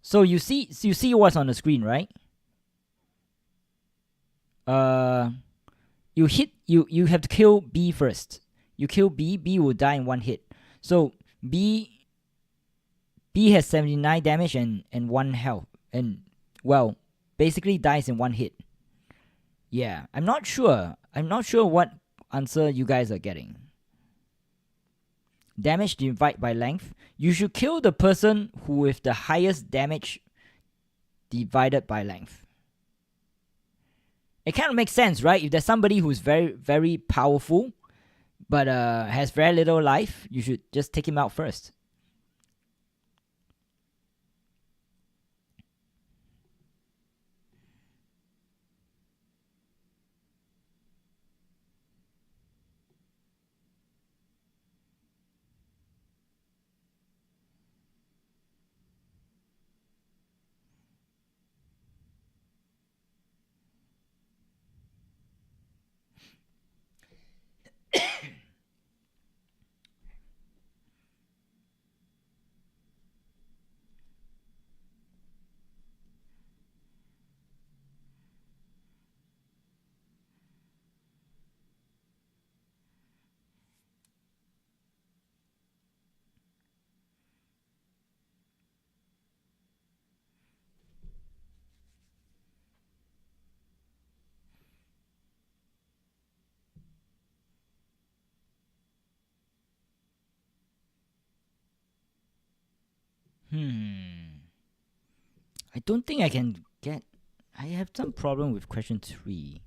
A: So you see what's on the screen, right? You have to kill B first. You kill B, B will die in one hit. So B has 79 damage and 1 health. And, well, basically dies in one hit. Yeah, I'm not sure. I'm not sure what answer you guys are getting. Damage divided by length. You should kill the person who with the highest damage divided by length. It kind of makes sense, right? If there's somebody who's very, very powerful, but has very little life, you should just take him out first. I don't think I can get... I have some problem with question 3.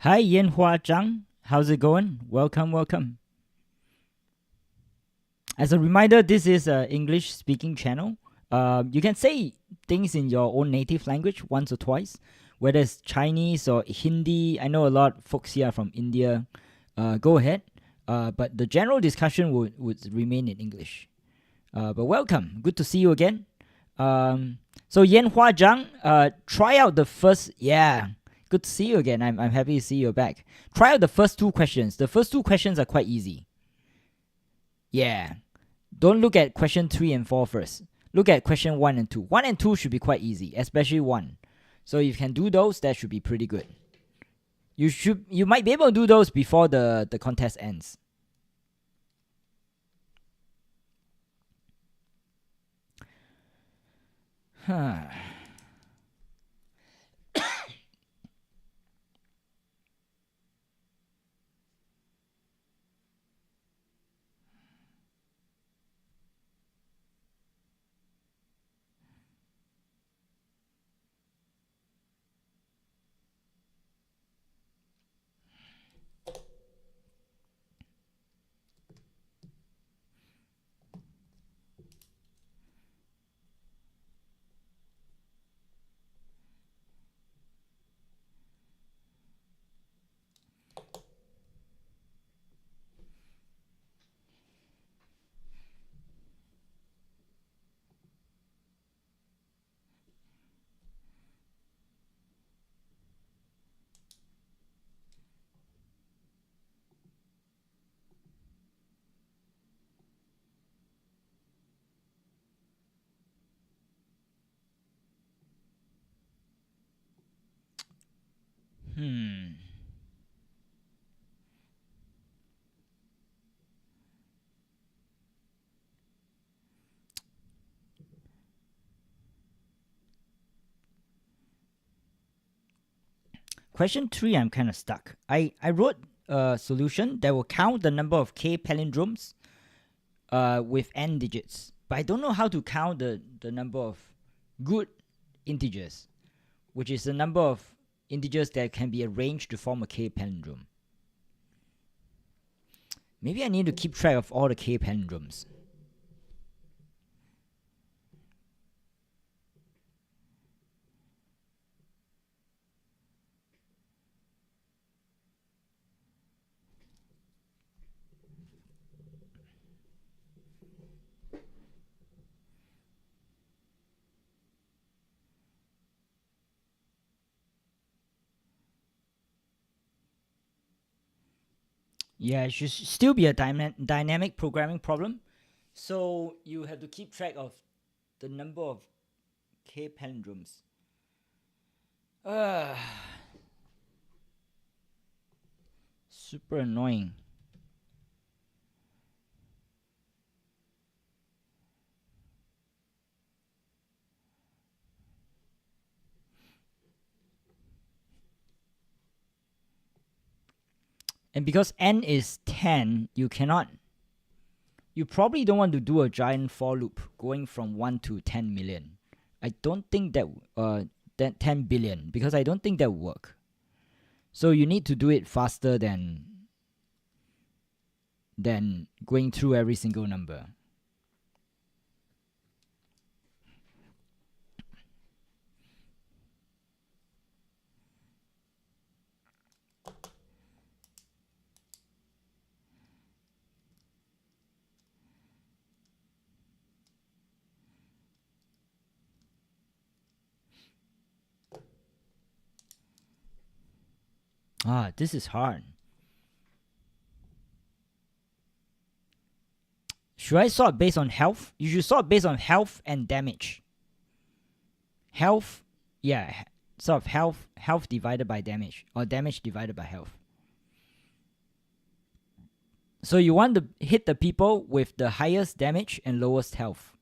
A: Hi, Yanhua Zhang. How's it going? Welcome, welcome. As a reminder, this is an English-speaking channel. You can say things in your own native language once or twice, whether it's Chinese or Hindi. I know a lot of folks here are from India. Go ahead. But the general discussion would remain in English. But welcome. Good to see you again. So Yanhua Zhang, try out the first... Yeah, good to see you again. I'm happy to see you back. Try out the first 2 questions. The first 2 questions are quite easy. Yeah. Don't look at question 3 and 4 first. Look at question 1 and 2. 1 and 2 should be quite easy, especially 1. So if you can do those, that should be pretty good. You might be able to do those before the contest ends. Huh. Question 3, I'm kind of stuck. I wrote a solution that will count the number of k palindromes with n digits, but I don't know how to count the number of good integers, which is the number of integers that can be arranged to form a k palindrome. Maybe I need to keep track of all the k palindromes. Yeah, it should still be a dynamic programming problem. So you have to keep track of the number of k palindromes. Super annoying. And because n is 10, you probably don't want to do a giant for loop going from 1 to 10 million. I don't think that 10 billion, because I don't think that will work. So you need to do it faster than going through every single number. This is hard. Should I sort based on health? You should sort based on health and damage. Health, yeah, sort of health divided by damage, or damage divided by health. So you want to hit the people with the highest damage and lowest health.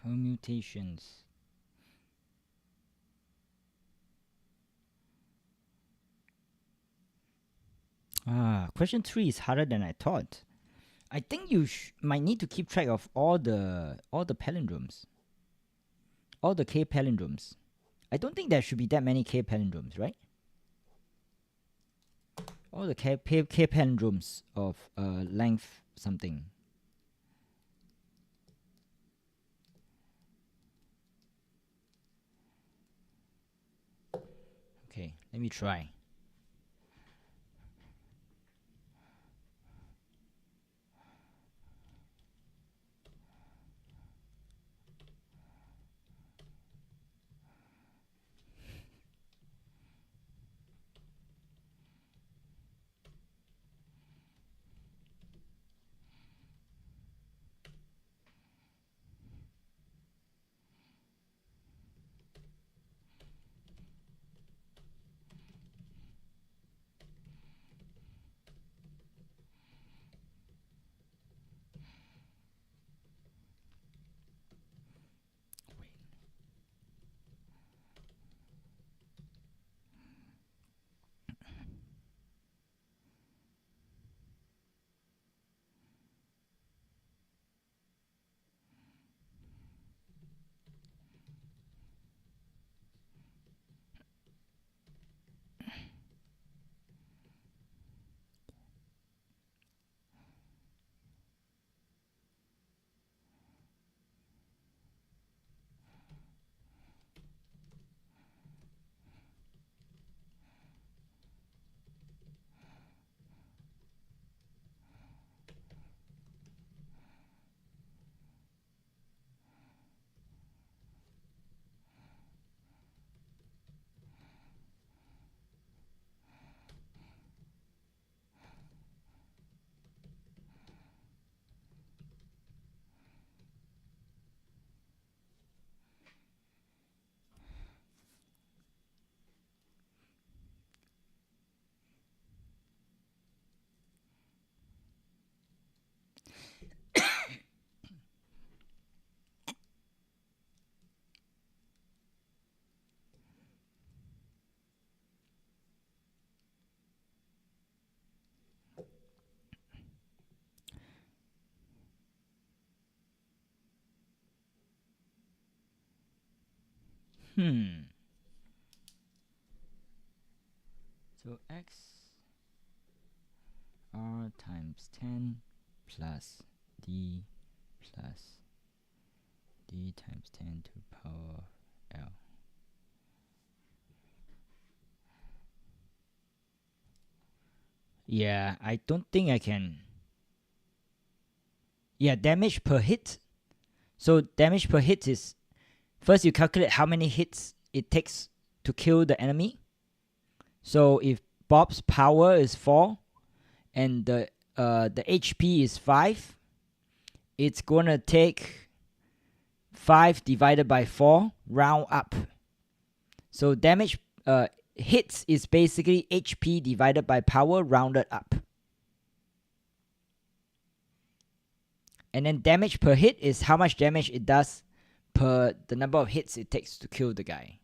A: Permutations. Question 3 is harder than I thought. I think you might need to keep track of all the palindromes, all the k palindromes. I don't think there should be that many k palindromes, right? All the k palindromes of length something. Okay, let me try. So x r times 10 plus d plus d times 10 to the power l. Yeah, I don't think I can. Yeah, damage per hit. So damage per hit is, first you calculate how many hits it takes to kill the enemy. So if Bob's power is 4 and the HP is 5, it's gonna take 5 divided by 4, round up. So damage hits is basically HP divided by power rounded up. And then damage per hit is how much damage it does per the number of hits it takes to kill the guy.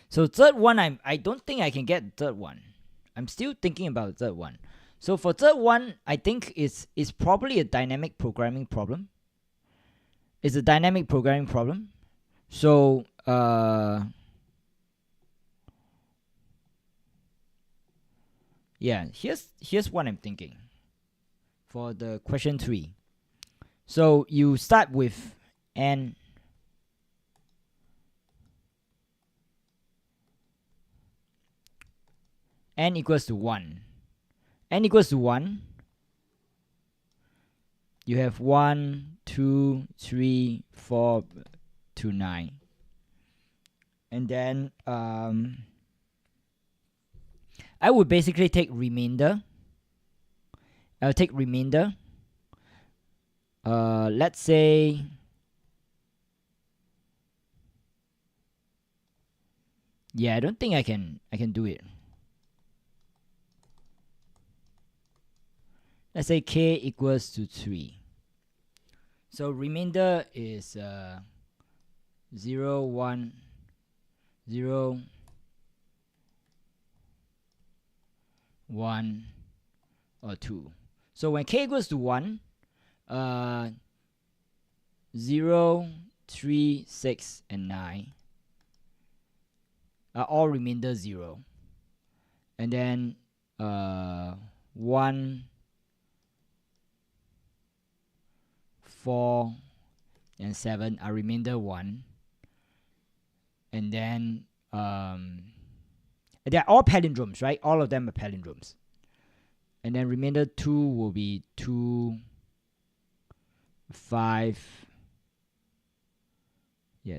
A: So third one, I don't think I can get the third one. I'm still thinking about the third one. So for third one, I think it's probably a dynamic programming problem. It's a dynamic programming problem. So yeah, here's what I'm thinking for the question 3. So you start with n equals to 1. N equals to 1. You have 1, 2, 3, 4 to 9. And then I would basically take remainder. I'll take remainder. Let's say I don't think I can do it. Let's say k equals to 3. So remainder is 0, 1, 0, 1, or 2. So when k equals to 1, 0, 3, 6, and 9 are all remainder 0. And then 1, 4, and 7 are remainder 1. And then they're all palindromes, right? All of them are palindromes. And then remainder 2 will be 2, 5,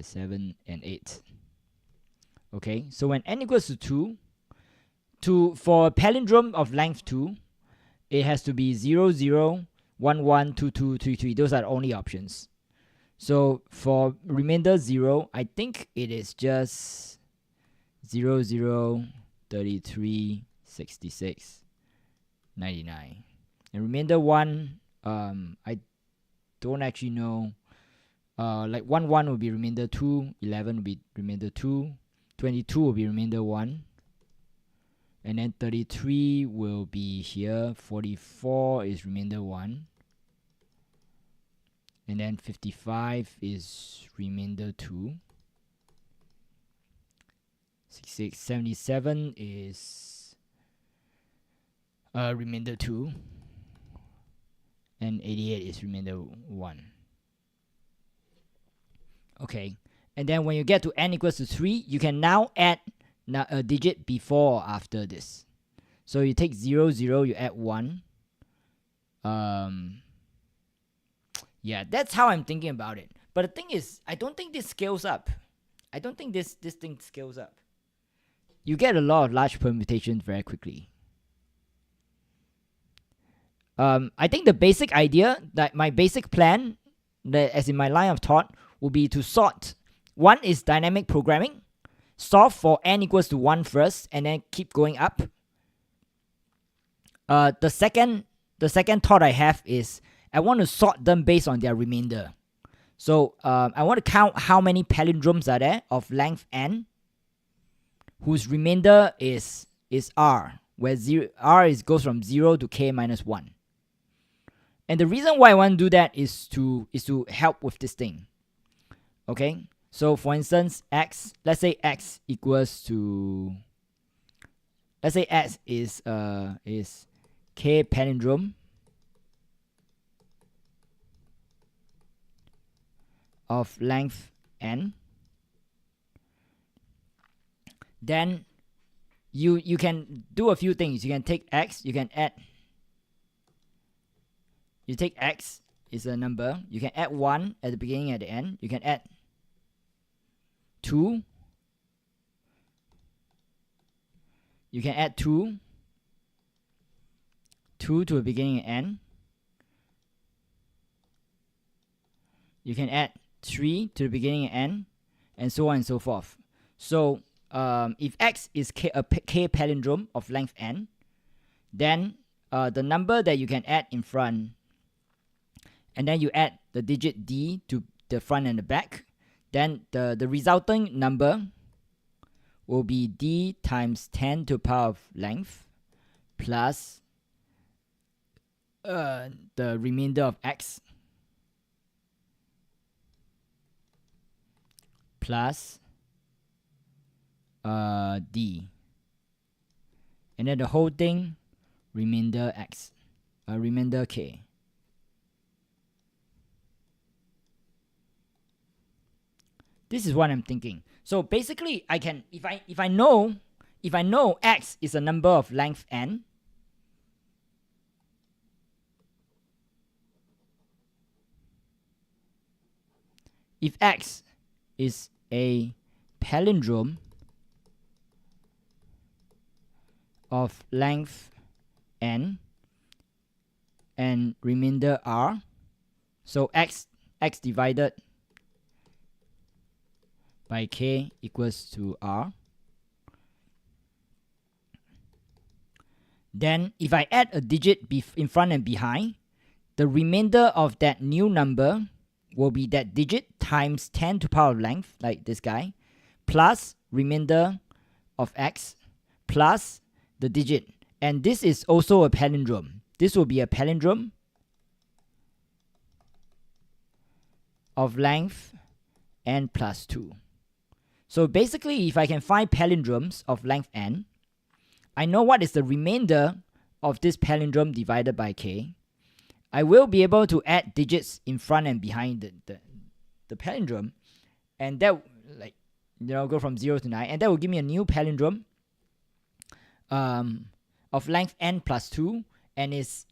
A: 7, and 8. Okay, so when n equals to 2, for a palindrome of length 2, it has to be 0, 0, 1, 1, 2, 2, 3, 3. Those are the only options. So for remainder 0, I think it is just 0, 0, 33, 66, 99. And remainder 1, I don't actually know. Like 1, 1 will be remainder 2, 11 will be remainder 2, 22 will be remainder 1. And then 33 will be here, 44 is remainder 1. And then 55 is remainder 2. 66, 77 is remainder 2. And 88 is remainder 1. Okay, and then when you get to n equals to 3, you can now add a digit before or after this. So you take 0, 0, you add 1. Yeah, that's how I'm thinking about it. But the thing is, I don't think this scales up. I don't think this thing scales up. You get a lot of large permutations very quickly. I think the basic idea, that my basic plan, that as in my line of thought, will be to sort. One is dynamic programming. Solve for n equals to 1 first, and then keep going up. The second second thought I have is I want to sort them based on their remainder. So I want to count how many palindromes are there of length n, whose remainder is r, where r goes from 0 to k minus 1. And the reason why I want to do that is to help with this thing. Okay, so for instance, let's say x equals to, let's say x is k palindrome of length n. Then you can do a few things. You can take x, you can add. You take x is a number. You can add 1 at the beginning and at the end. You can add 2. You can add 2 to the beginning and end. You can add 3 to the beginning and end, and so on and so forth. So if x is a k palindrome of length n, then the number that you can add in front, and then you add the digit d to the front and the back, then the resulting number will be d times 10 to the power of length plus the remainder of x plus d, and then the whole thing remainder x, remainder k. This is what I'm thinking. So basically, I can, if I know x is a number of length n, if x is a palindrome of length n and remainder r, so x divided by k equals to r, then if I add a digit in front and behind, the remainder of that new number will be that digit times 10 to the power of length, like this guy, plus remainder of x plus the digit. And this is also a palindrome. This will be a palindrome of length n plus 2. So basically, if I can find palindromes of length n, I know what is the remainder of this palindrome divided by k. I will be able to add digits in front and behind the palindrome, and that, like, go from 0 to 9, and that will give me a new palindrome of length n plus 2, and its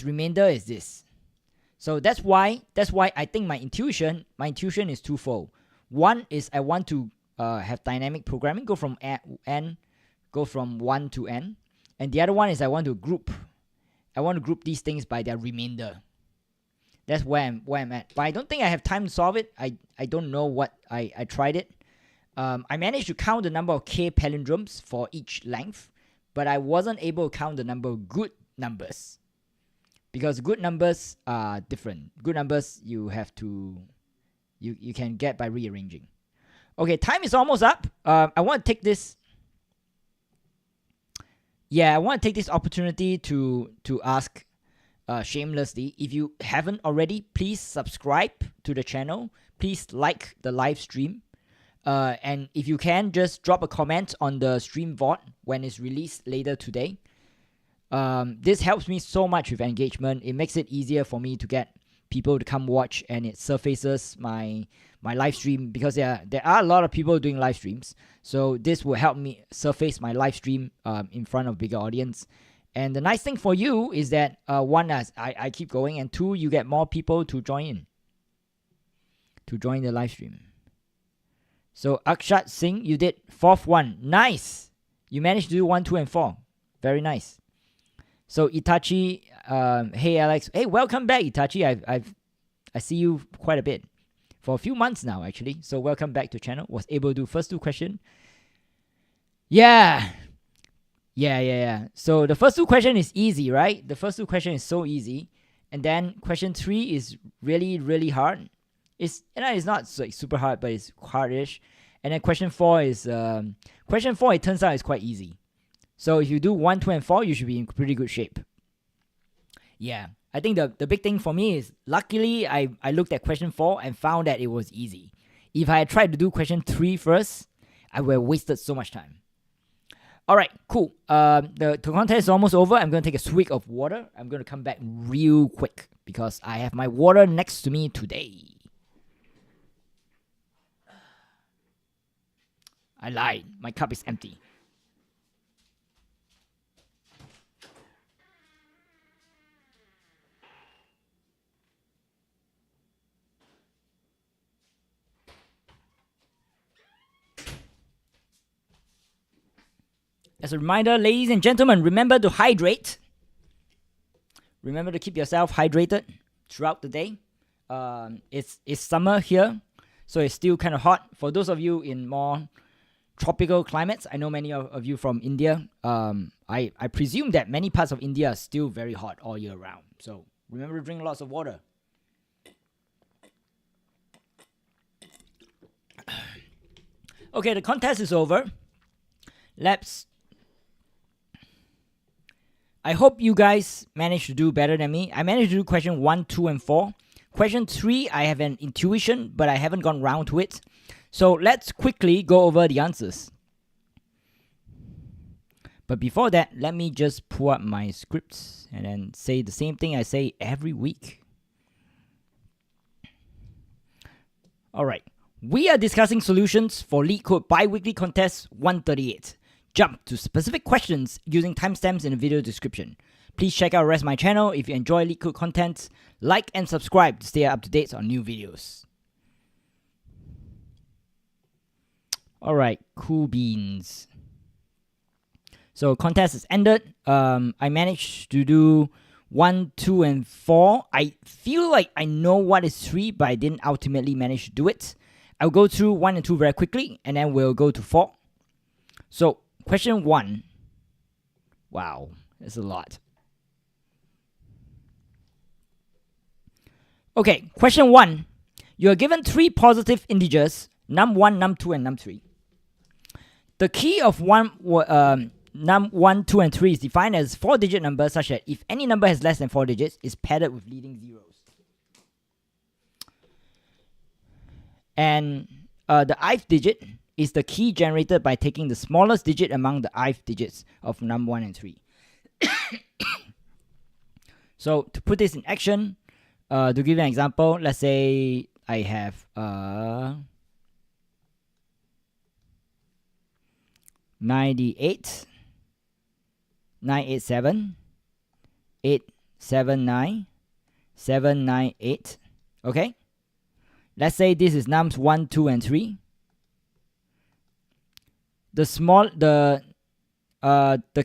A: remainder is this. So that's why I think my intuition is twofold. One is I want to have dynamic programming, go from 1 to n, and the other one is I want to group these things by their remainder. That's where I'm at. But I don't think I have time to solve it. I don't know what I tried it. I managed to count the number of k palindromes for each length, but I wasn't able to count the number of good numbers. Because good numbers are different. Good numbers you can get by rearranging. Okay, time is almost up. I want to take this. Yeah, I want to take this opportunity to ask shamelessly, if you haven't already, please subscribe to the channel. Please like the live stream. And if you can, just drop a comment on the stream VOD when it's released later today. This helps me so much with engagement. It makes it easier for me to get people to come watch, and it surfaces my live stream, because there are a lot of people doing live streams. So this will help me surface my live stream in front of bigger audience. And the nice thing for you is that one, as I keep going, and two, you get more people to join the live stream. So Akshat Singh, you did 4th one. Nice. You managed to do 1, 2, and 4. Very nice. So Itachi, hey Alex, hey, welcome back Itachi. I see you quite a bit for a few months now actually. So welcome back to the channel. Was able to do first 2 questions. Yeah. Yeah. So the first two question is easy, right? The first two question is so easy, and then question 3 is really hard. It's not like super hard, but it's hardish. And then question 4 is question 4. It turns out is quite easy. So if you do 1, 2, and 4, you should be in pretty good shape. Yeah, I think the big thing for me is luckily I looked at question 4 and found that it was easy. If I had tried to do question 3 first, I would have wasted so much time. All right, cool. The contest is almost over. I'm going to take a swig of water. I'm going to come back real quick because I have my water next to me today. I lied. My cup is empty. As a reminder, ladies and gentlemen, remember to hydrate. Remember to keep yourself hydrated throughout the day. It's summer here, so it's still kind of hot. For those of you in more tropical climates, I know many of you from India. I presume that many parts of India are still very hot all year round. So remember to drink lots of water. Okay, the contest is over. I hope you guys managed to do better than me. I managed to do question 1, 2, and 4. Question 3, I have an intuition, but I haven't gone round to it. So let's quickly go over the answers. But before that, let me just pull up my scripts and then say the same thing I say every week. All right. We are discussing solutions for LeetCode Biweekly Contest 138. Jump to specific questions using timestamps in the video description. Please check out the rest of my channel if you enjoy LeetCode content. Like and subscribe to stay up to date on new videos. Alright, cool beans. So contest is ended. I managed to do 1, 2, and 4. I feel like I know what is 3, but I didn't ultimately manage to do it. I'll go through 1 and 2 very quickly, and then we'll go to 4. So question 1. Wow, that's a lot. Okay, question 1. You are given 3 positive integers, num1, num2, and num3. The key of num1, 2, and 3 is defined as 4-digit number such that if any number has less than 4 digits, it's padded with leading zeros. And the ith digit is the key generated by taking the smallest digit among the ith digits of num1 and 3. So to put this in action, to give you an example, let's say I have 98, 987, 879, 798. Okay? Let's say this is nums 1, 2, and 3. The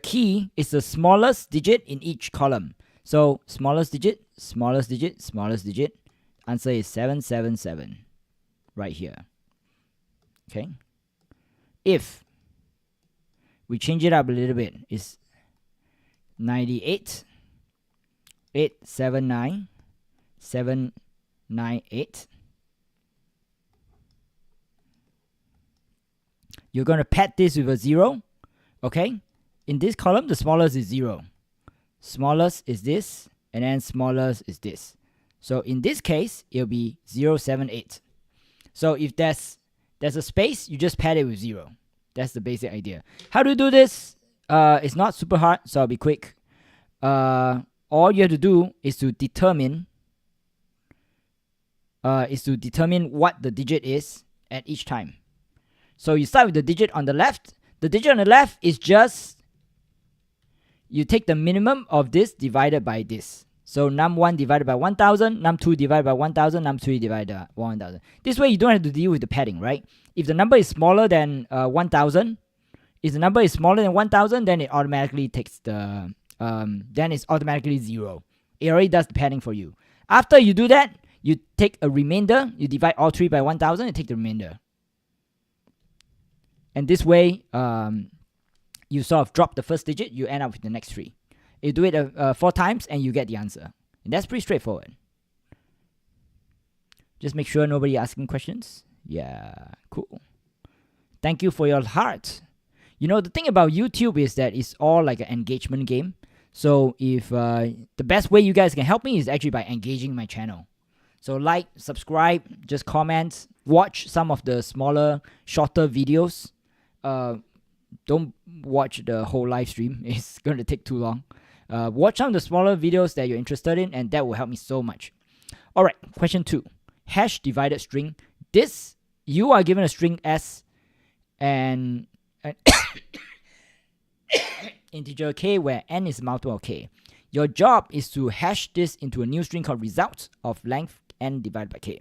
A: key is the smallest digit in each column. So smallest digit, smallest digit, smallest digit. Answer is 777 right here. Okay? If we change it up a little bit, it's 98, 879, 798. You're going to pad this with a 0. Okay? In this column, the smallest is 0. Smallest is this, and then smallest is this. So in this case, it'll be 078. So if there's a space, you just pad it with 0. That's the basic idea. How do you do this? It's not super hard, so I'll be quick. All you have to do is to determine what the digit is at each time. So you start with the digit on the left. The digit on the left is just, you take the minimum of this divided by this. So num1 divided by 1000, num2 divided by 1000, num3 divided by 1000. This way you don't have to deal with the padding, right? If the number is smaller than 1000, then it automatically takes the, then it's automatically 0. It already does the padding for you. After you do that, you take a remainder, you divide all 3 by 1000 and take the remainder. And this way, you sort of drop the first digit, you end up with the next 3. You do it 4 times and you get the answer. And that's pretty straightforward. Just make sure nobody asking questions. Yeah, cool. Thank you for your heart. You know, the thing about YouTube is that it's all like an engagement game. So if the best way you guys can help me is actually by engaging my channel. So like, subscribe, just comment, watch some of the smaller, shorter videos. Don't watch the whole live stream. It's going to take too long. Watch some of the smaller videos that you're interested in, and that will help me so much. All right, question 2. Hash divided string. This, you are given a string S and an integer k where n is a multiple of k. Your job is to hash this into a new string called result of length n divided by k.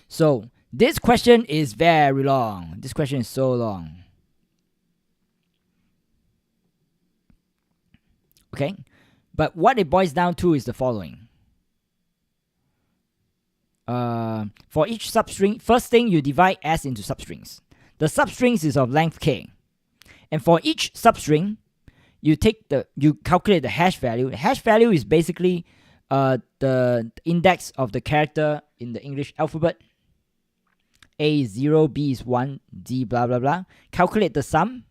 A: So this question is very long. This question is so long. Okay, but what it boils down to is the following. For each substring, first thing you divide S into substrings. The substrings is of length k. And for each substring, you calculate the hash value. The hash value is basically the index of the character in the English alphabet. A is 0, B is 1, D blah blah blah. Calculate the sum.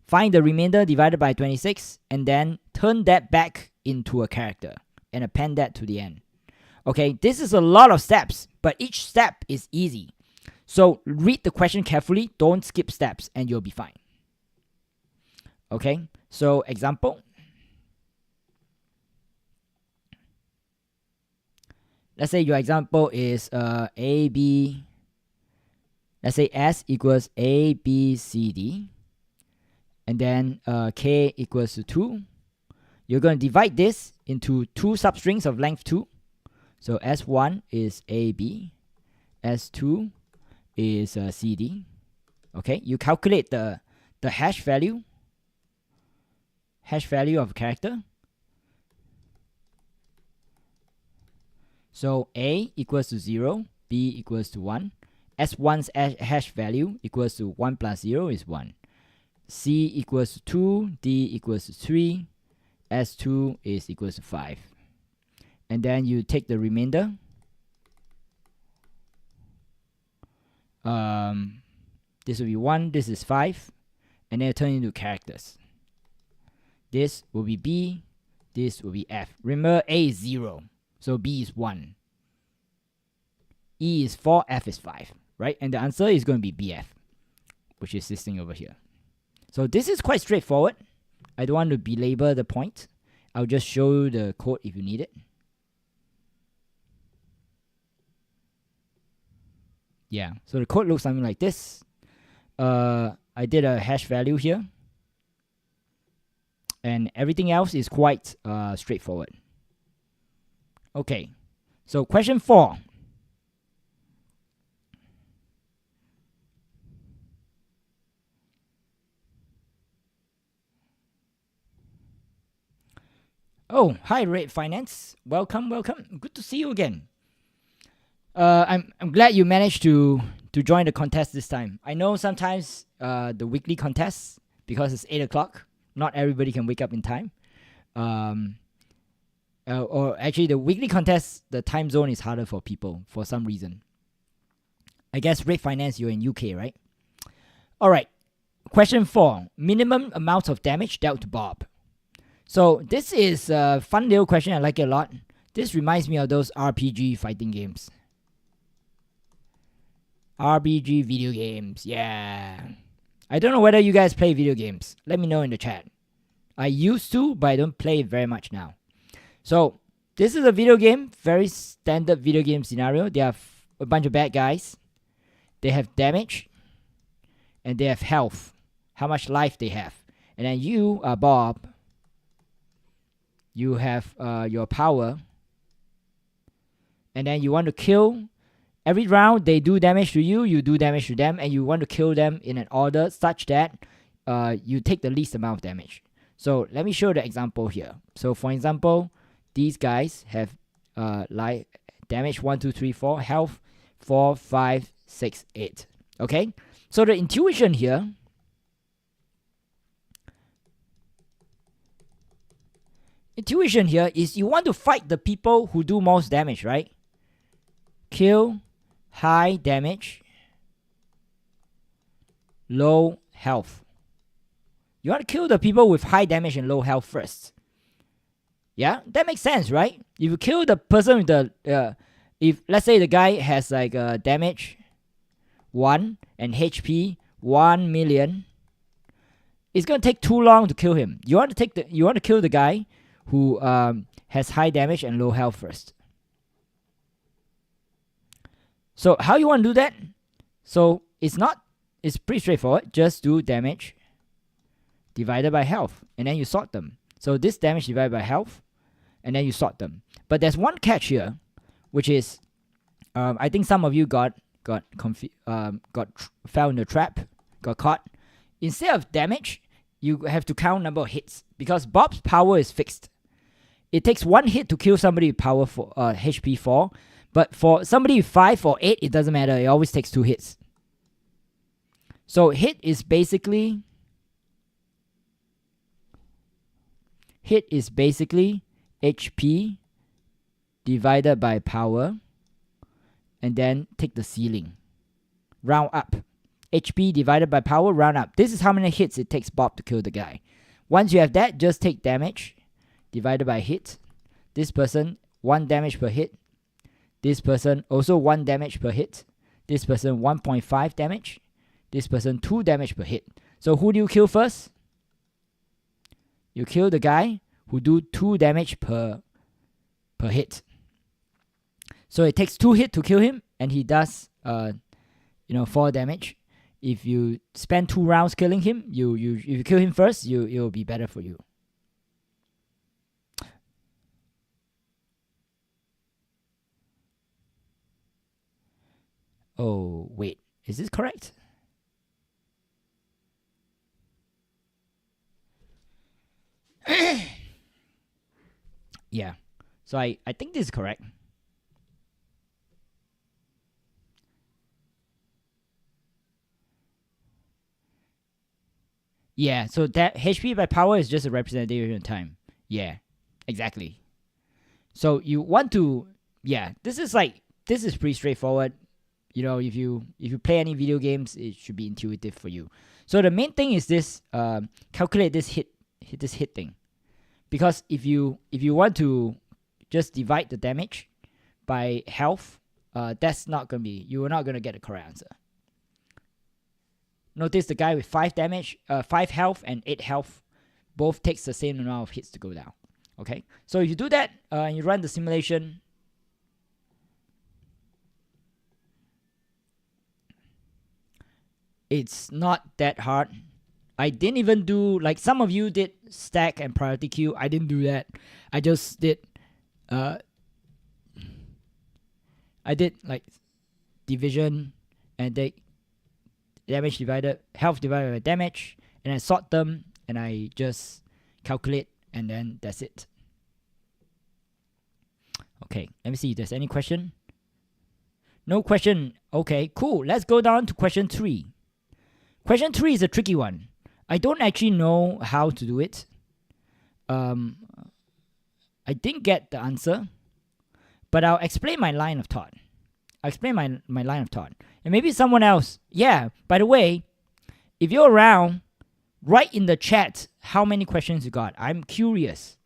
A: Find the remainder divided by 26, and then turn that back into a character and append that to the end. Okay, this is a lot of steps, but each step is easy. So read the question carefully, don't skip steps, and you'll be fine. Okay, so example. Let's say your example is A, B. Let's say S equals A, B, C, D. And then K equals to 2. You're going to divide this into 2 substrings of length 2. So S1 is AB. S2 is CD. Okay, you calculate the hash value of a character. So A equals to 0, B equals to 1. S1's hash value equals to 1 plus 0 is 1. C equals to 2, D equals to 3, S2 is equals to 5. And then you take the remainder. This will be 1, this is 5, and then turn into characters. This will be B, this will be F. Remember, A is 0, so B is 1. E is 4, F is 5, right? And the answer is going to be BF, which is this thing over here. So this is quite straightforward. I don't want to belabor the point. I'll just show you the code if you need it. Yeah, so the code looks something like this. I did a hash value here. And everything else is quite straightforward. Okay, so question 4. Oh, hi Red Finance. Welcome, welcome. Good to see you again. I'm glad you managed to join the contest this time. I know sometimes the weekly contests, because it's 8 o'clock, not everybody can wake up in time. Or actually the weekly contest, the time zone is harder for people for some reason. I guess Red Finance, you're in UK, right? Alright, question 4. Minimum amount of damage dealt to Bob. So this is a fun little question. I like it a lot. This reminds me of those RPG fighting games. RPG video games, yeah. I don't know whether you guys play video games. Let me know in the chat. I used to, but I don't play it very much now. So this is a video game, very standard video game scenario. They have a bunch of bad guys. They have damage, and they have health, how much life they have. And then you are Bob. You have your power, and then you want to kill. Every round they do damage to you, you do damage to them, and you want to kill them in an order such that you take the least amount of damage. So let me show the example here. So for example, these guys have life damage 1, 2, 3, 4, health 4, 5, 6, 8. Okay, so the intuition here intuition here is you want to fight the people who do most damage, right? Kill high damage, low health. You want to kill the people with high damage and low health first. Yeah, that makes sense, right? If you kill the person with the if let's say the guy has like damage 1 and HP 1 million, it's gonna take too long to kill him. You want to kill the guy who has high damage and low health first. So how you want to do that? So it's pretty straightforward. Just do damage divided by health, and then you sort them. So this damage divided by health, and then you sort them. But there's one catch here, which is I think some of you fell in the trap, got caught. Instead of damage, you have to count number of hits, because Bob's power is fixed. It takes 1 hit to kill somebody with power for HP 4, but for somebody with 5 or 8, it doesn't matter. It always takes 2 hits. So hit is basically HP divided by power, and then take the ceiling. Round up. HP divided by power, round up. This is how many hits it takes Bob to kill the guy. Once you have that, just take damage divided by hit. This person, 1 damage per hit. This person, also 1 damage per hit. This person, 1.5 damage. This person, 2 damage per hit. So who do you kill first? You kill the guy who do 2 damage per hit. So it takes 2 hits to kill him, and he does 4 damage. If you spend 2 rounds killing him, if you kill him first, it will be better for you. Oh wait, is this correct? Yeah, so I think this is correct. Yeah, so that HP by power is just a representation of time. Yeah, exactly. So you want to, this is pretty straightforward. You know, if you play any video games, it should be intuitive for you. So the main thing is this: calculate this hit thing, because if you want to just divide the damage by health, that's not gonna be, you are not gonna get a correct answer. Notice the guy with 5 damage, 5 health and 8 health, both takes the same amount of hits to go down. Okay, so if you do that, and you run the simulation, it's not that hard. I didn't even do, like some of you did stack and priority queue. I didn't do that. I just did like division and damage divided, health divided by damage, and I sort them, and I just calculate, and then that's it. Okay, let me see if there's any question. No question. Okay, cool. Let's go down to question 3. Question 3 is a tricky one. I don't actually know how to do it. I didn't get the answer, but I'll explain my line of thought. And maybe someone else. Yeah, by the way, if you're around, write in the chat how many questions you got. I'm curious.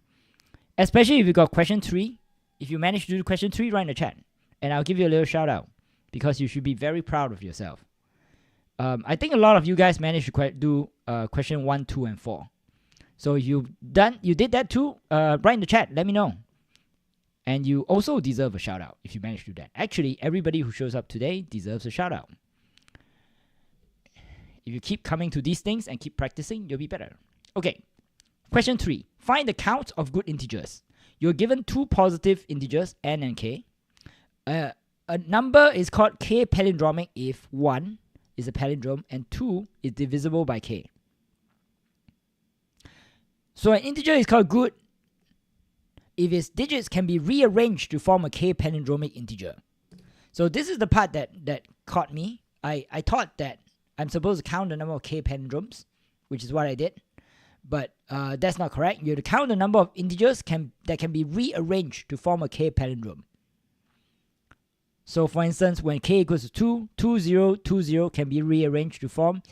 A: Especially if you got question 3. If you manage to do question 3, write in the chat. And I'll give you a little shout out, because you should be very proud of yourself. I think a lot of you guys managed to do question 1, 2, and 4. So if you did that too, write in the chat. Let me know. And you also deserve a shout out if you manage to do that. Actually, everybody who shows up today deserves a shout out. If you keep coming to these things and keep practicing, you'll be better. Okay, question 3. Find the count of good integers. You're given 2 positive integers, n and k. A number is called k palindromic if 1 is a palindrome and 2 is divisible by k. So an integer is called good if its digits can be rearranged to form a k palindromic integer. So this is the part that caught me. I thought that I'm supposed to count the number of k palindromes, which is what I did. but that's not correct. You have to count the number of integers that can be rearranged to form a k palindrome. So for instance, when k equals to 2, 2020 can be rearranged to form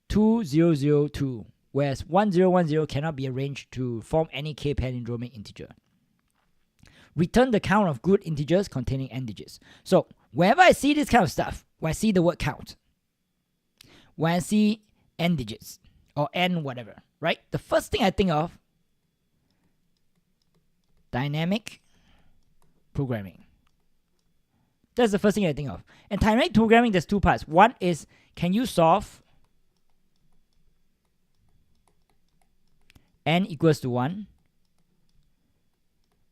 A: 2002, whereas 1010 cannot be arranged to form any k palindromic integer. Return the count of good integers containing n digits. So whenever I see this kind of stuff, when I see the word count, when I see n digits or n whatever, right? The first thing I think of, dynamic programming. That's the first thing I think of. And dynamic programming, there's two parts. One is, can you solve n equals to 1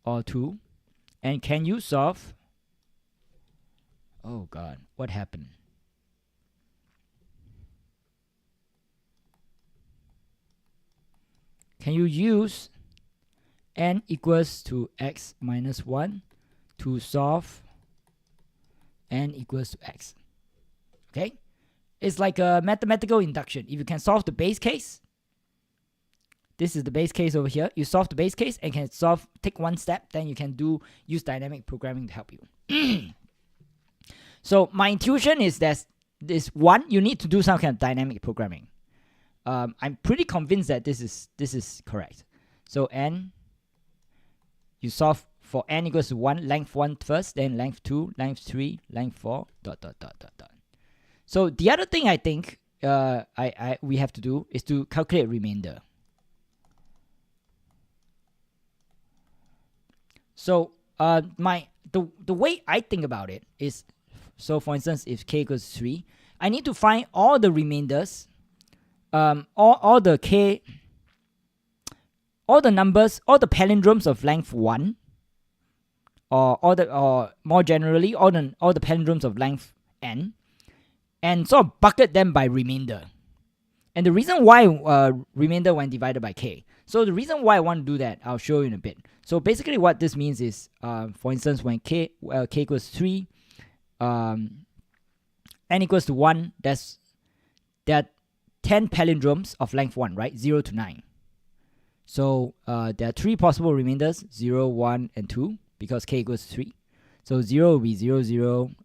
A: or 2? And can you solve, oh God, what happened? Can you use n equals to x minus 1 to solve n equals to x? Okay? It's like a mathematical induction. If you can solve the base case, this is the base case over here. You solve the base case and can take one step, then you can use dynamic programming to help you. So my intuition is that one, you need to do some kind of dynamic programming. I'm pretty convinced that this is correct. So n, you solve for n equals to 1, length 1 first, then length 2, length 3, length 4, ... So the other thing I think we have to do is to calculate remainder. So the way I think about it is, so for instance, if k equals 3, I need to find all the remainders, all the numbers, all the palindromes of length 1, or more generally, all the palindromes of length n, and sort of bucket them by remainder. And the reason why remainder when divided by k. So the reason why I want to do that, I'll show you in a bit. So basically what this means is, for instance, when k equals 3, n equals to 1, there are 10 palindromes of length 1, right? 0 to 9. So there are 3 possible remainders, 0, 1, and 2, because k equals 3. So 0 will be 0, 0,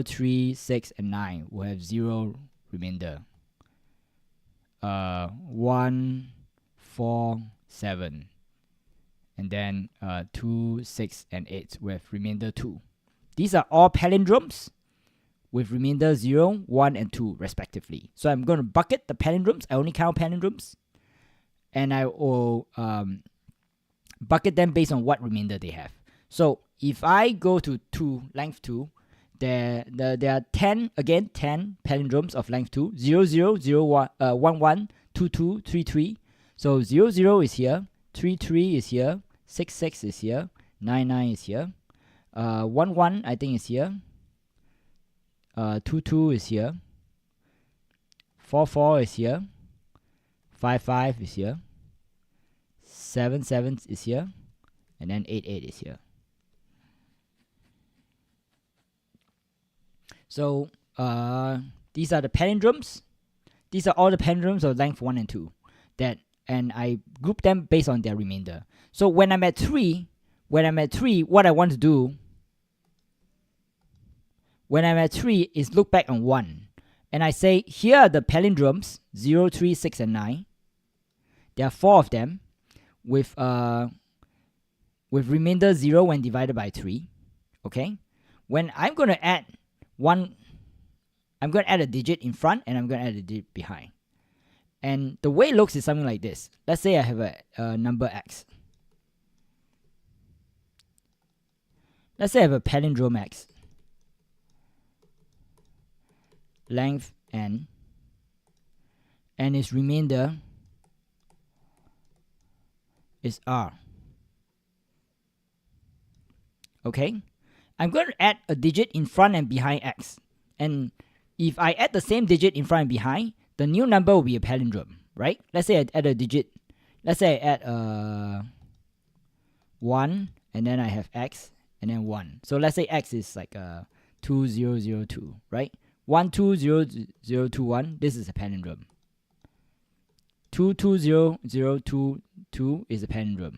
A: 3, 6, and 9 will have 0 remainder. 1, 4, 7. And then 2, 6, and 8 with remainder 2. These are all palindromes with remainder 0, 1, and 2 respectively. So I'm going to bucket the palindromes. I only count palindromes. And I will bucket them based on what remainder they have. So if I go to 2, length 2, there are 10 palindromes of length 2, 0, 0, 0, 1, 1, 1, 2, 2, 3, 3. So 0, 0 is here, 3, 3 is here, 6, 6 is here, 9, 9 is here, 1, 1 I think is here, 2, 2 is here, 4, 4 is here, 5, 5 is here, 7, 7 is here, and then 8, 8 is here. So these are the palindromes. These are all the palindromes of length 1 and 2. And I group them based on their remainder. So when I'm at 3, what I want to do when I'm at 3 is look back on 1. And I say, here are the palindromes, 0, 3, 6, and 9. There are 4 of them with remainder 0 when divided by 3. Okay? When I'm going to add I'm going to add a digit in front and I'm going to add a digit behind. And the way it looks is something like this. Let's say I have a number x. Let's say I have a palindrome x. Length n. And its remainder is r. Okay? I'm going to add a digit in front and behind x. And if I add the same digit in front and behind, the new number will be a palindrome, right? Let's say I add a digit. Let's say I add 1, and then I have x, and then 1. So let's say x is like 2002, right? 120021, this is a palindrome. 220022 is a palindrome.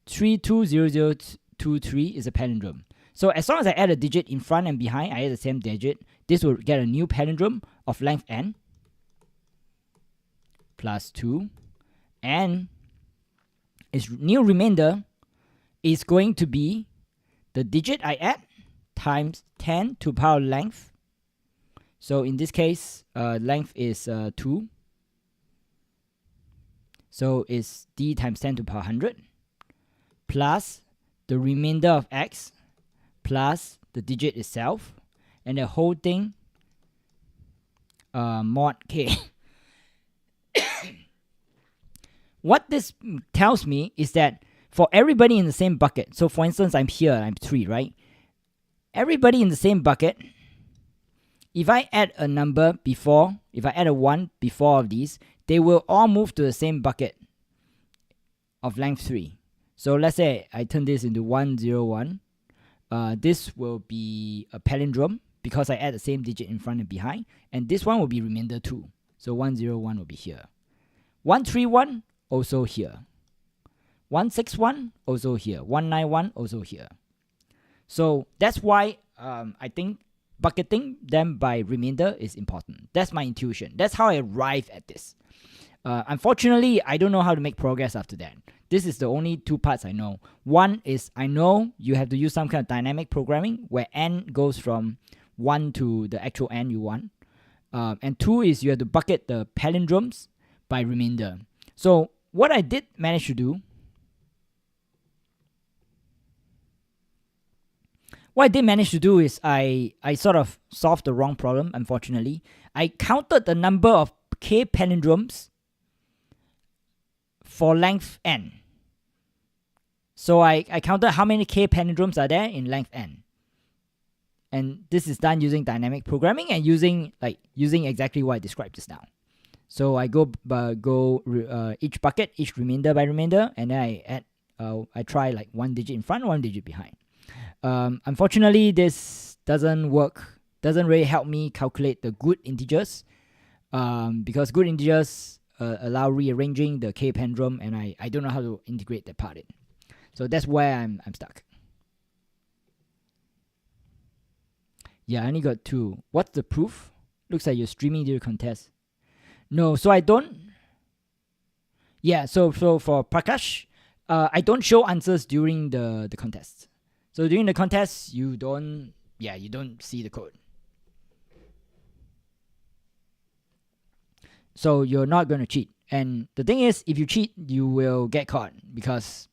A: 320023 is a palindrome. So as long as I add a digit in front and behind, I add the same digit, this will get a new palindrome of length n plus 2, and its new remainder is going to be the digit I add times 10 to the power length. So in this case, length is 2. So it's d times 10 to the power 100 plus the remainder of x plus the digit itself, and the whole thing mod k. What this tells me is that for everybody in the same bucket, so for instance, I'm here, I'm 3, right? Everybody in the same bucket, if I add a number before, if I add a 1 before of these, they will all move to the same bucket of length 3. So let's say I turn this into 101. This will be a palindrome because I add the same digit in front and behind. And this one will be remainder 2. So 101 will be here. 131 also here. 161 also here. 191 also here. So that's why I think bucketing them by remainder is important. That's my intuition. That's how I arrive at this. Unfortunately, I don't know how to make progress after that. This is the only two parts I know. One is I know you have to use some kind of dynamic programming where n goes from 1 to the actual n you want. And 2 is you have to bucket the palindromes by remainder. So what I did manage to do, is I sort of solved the wrong problem, unfortunately. I counted the number of k palindromes for length n. So I counted how many k palindromes are there in length n. And this is done using dynamic programming and using exactly what I described just now. So I go each bucket, each remainder by remainder, and then I try like one digit in front, one digit behind. Unfortunately, this doesn't work. Doesn't really help me calculate the good integers, because good integers allow rearranging the k palindrome, and I don't know how to integrate that part in. So that's where I'm stuck. Yeah, I only got 2. What's the proof? Looks like you're streaming the contest. No, so I don't. Yeah, so for Prakash, I don't show answers during the contest. So during the contest, you don't see the code. So you're not going to cheat. And the thing is, if you cheat, you will get caught, because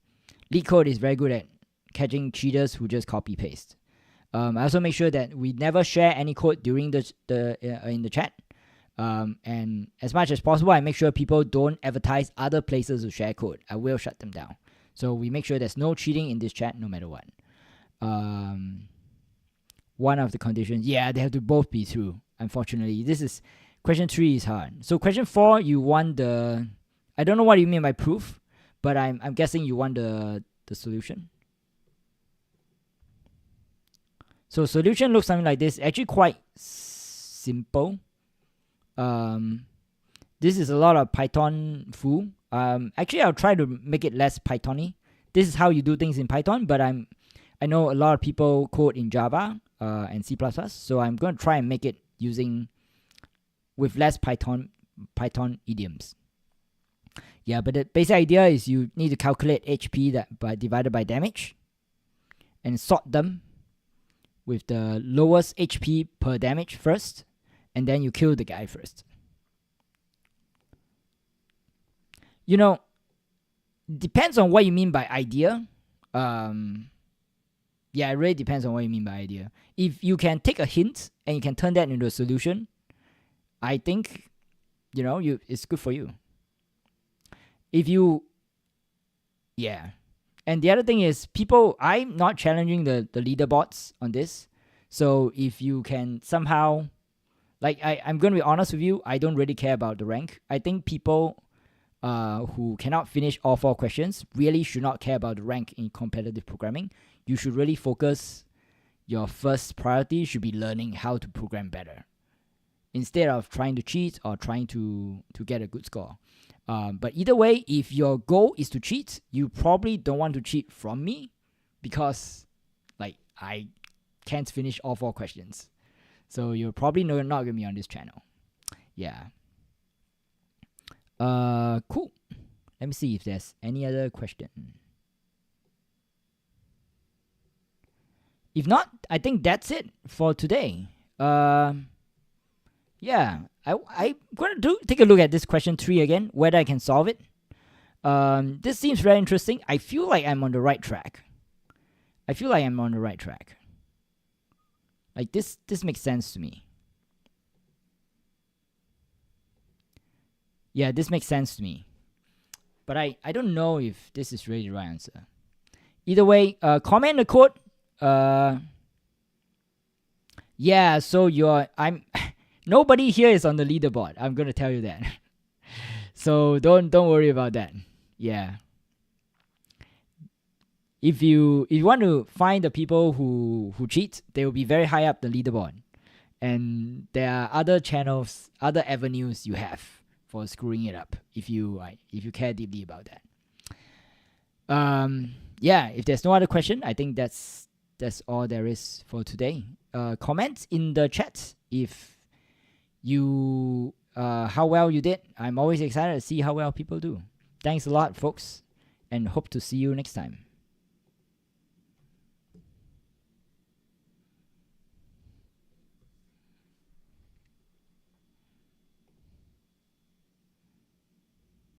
A: LeetCode is very good at catching cheaters who just copy paste. I also make sure that we never share any code during in the chat. And as much as possible, I make sure people don't advertise other places to share code. I will shut them down. So we make sure there's no cheating in this chat, no matter what. One of the conditions, yeah, they have to both be true. Unfortunately, question 3 is hard. So question 4, you want the, I don't know what you mean by proof, but I'm guessing you want the solution. So solution looks something like this. Actually quite simple. This is a lot of Python foo. Actually, I'll try to make it less Python-y. This is how you do things in Python, but I know a lot of people code in Java and C++, so I'm going to try and make it with less Python idioms. Yeah, but the basic idea is you need to calculate HP divided by damage and sort them with the lowest HP per damage first, and then you kill the guy first. You know, depends on what you mean by idea. Yeah, it really depends on what you mean by idea. If you can take a hint and you can turn that into a solution, I think, it's good for you. Yeah. And the other thing is, I'm not challenging the leaderboards on this. So if you can somehow, I'm going to be honest with you, I don't really care about the rank. I think people who cannot finish all 4 questions really should not care about the rank in competitive programming. You should really focus your first priority should be learning how to program better, instead of trying to cheat or trying to get a good score. But either way, if your goal is to cheat, you probably don't want to cheat from me, because like I can't finish all 4 questions. So you're probably not gonna be on this channel. Yeah. Cool. Let me see if there's any other question. If not, I think that's it for today. Yeah, I'm going to take a look at this question 3 again, whether I can solve it. This seems very interesting. I feel like I'm on the right track. Like this makes sense to me. Yeah, this makes sense to me. But I don't know if this is really the right answer. Either way, comment the code. Yeah, so I'm nobody here is on the leaderboard. I'm gonna tell you that. So don't worry about that. Yeah. If you want to find the people who cheat, they will be very high up the leaderboard. And there are other channels, other avenues you have for screwing it up if you care deeply about that. Yeah, if there's no other question, I think that's all there is for today. Comment in the chat if you how well you did. I'm always excited to see how well people do. Thanks a lot, folks, and hope to see you next time.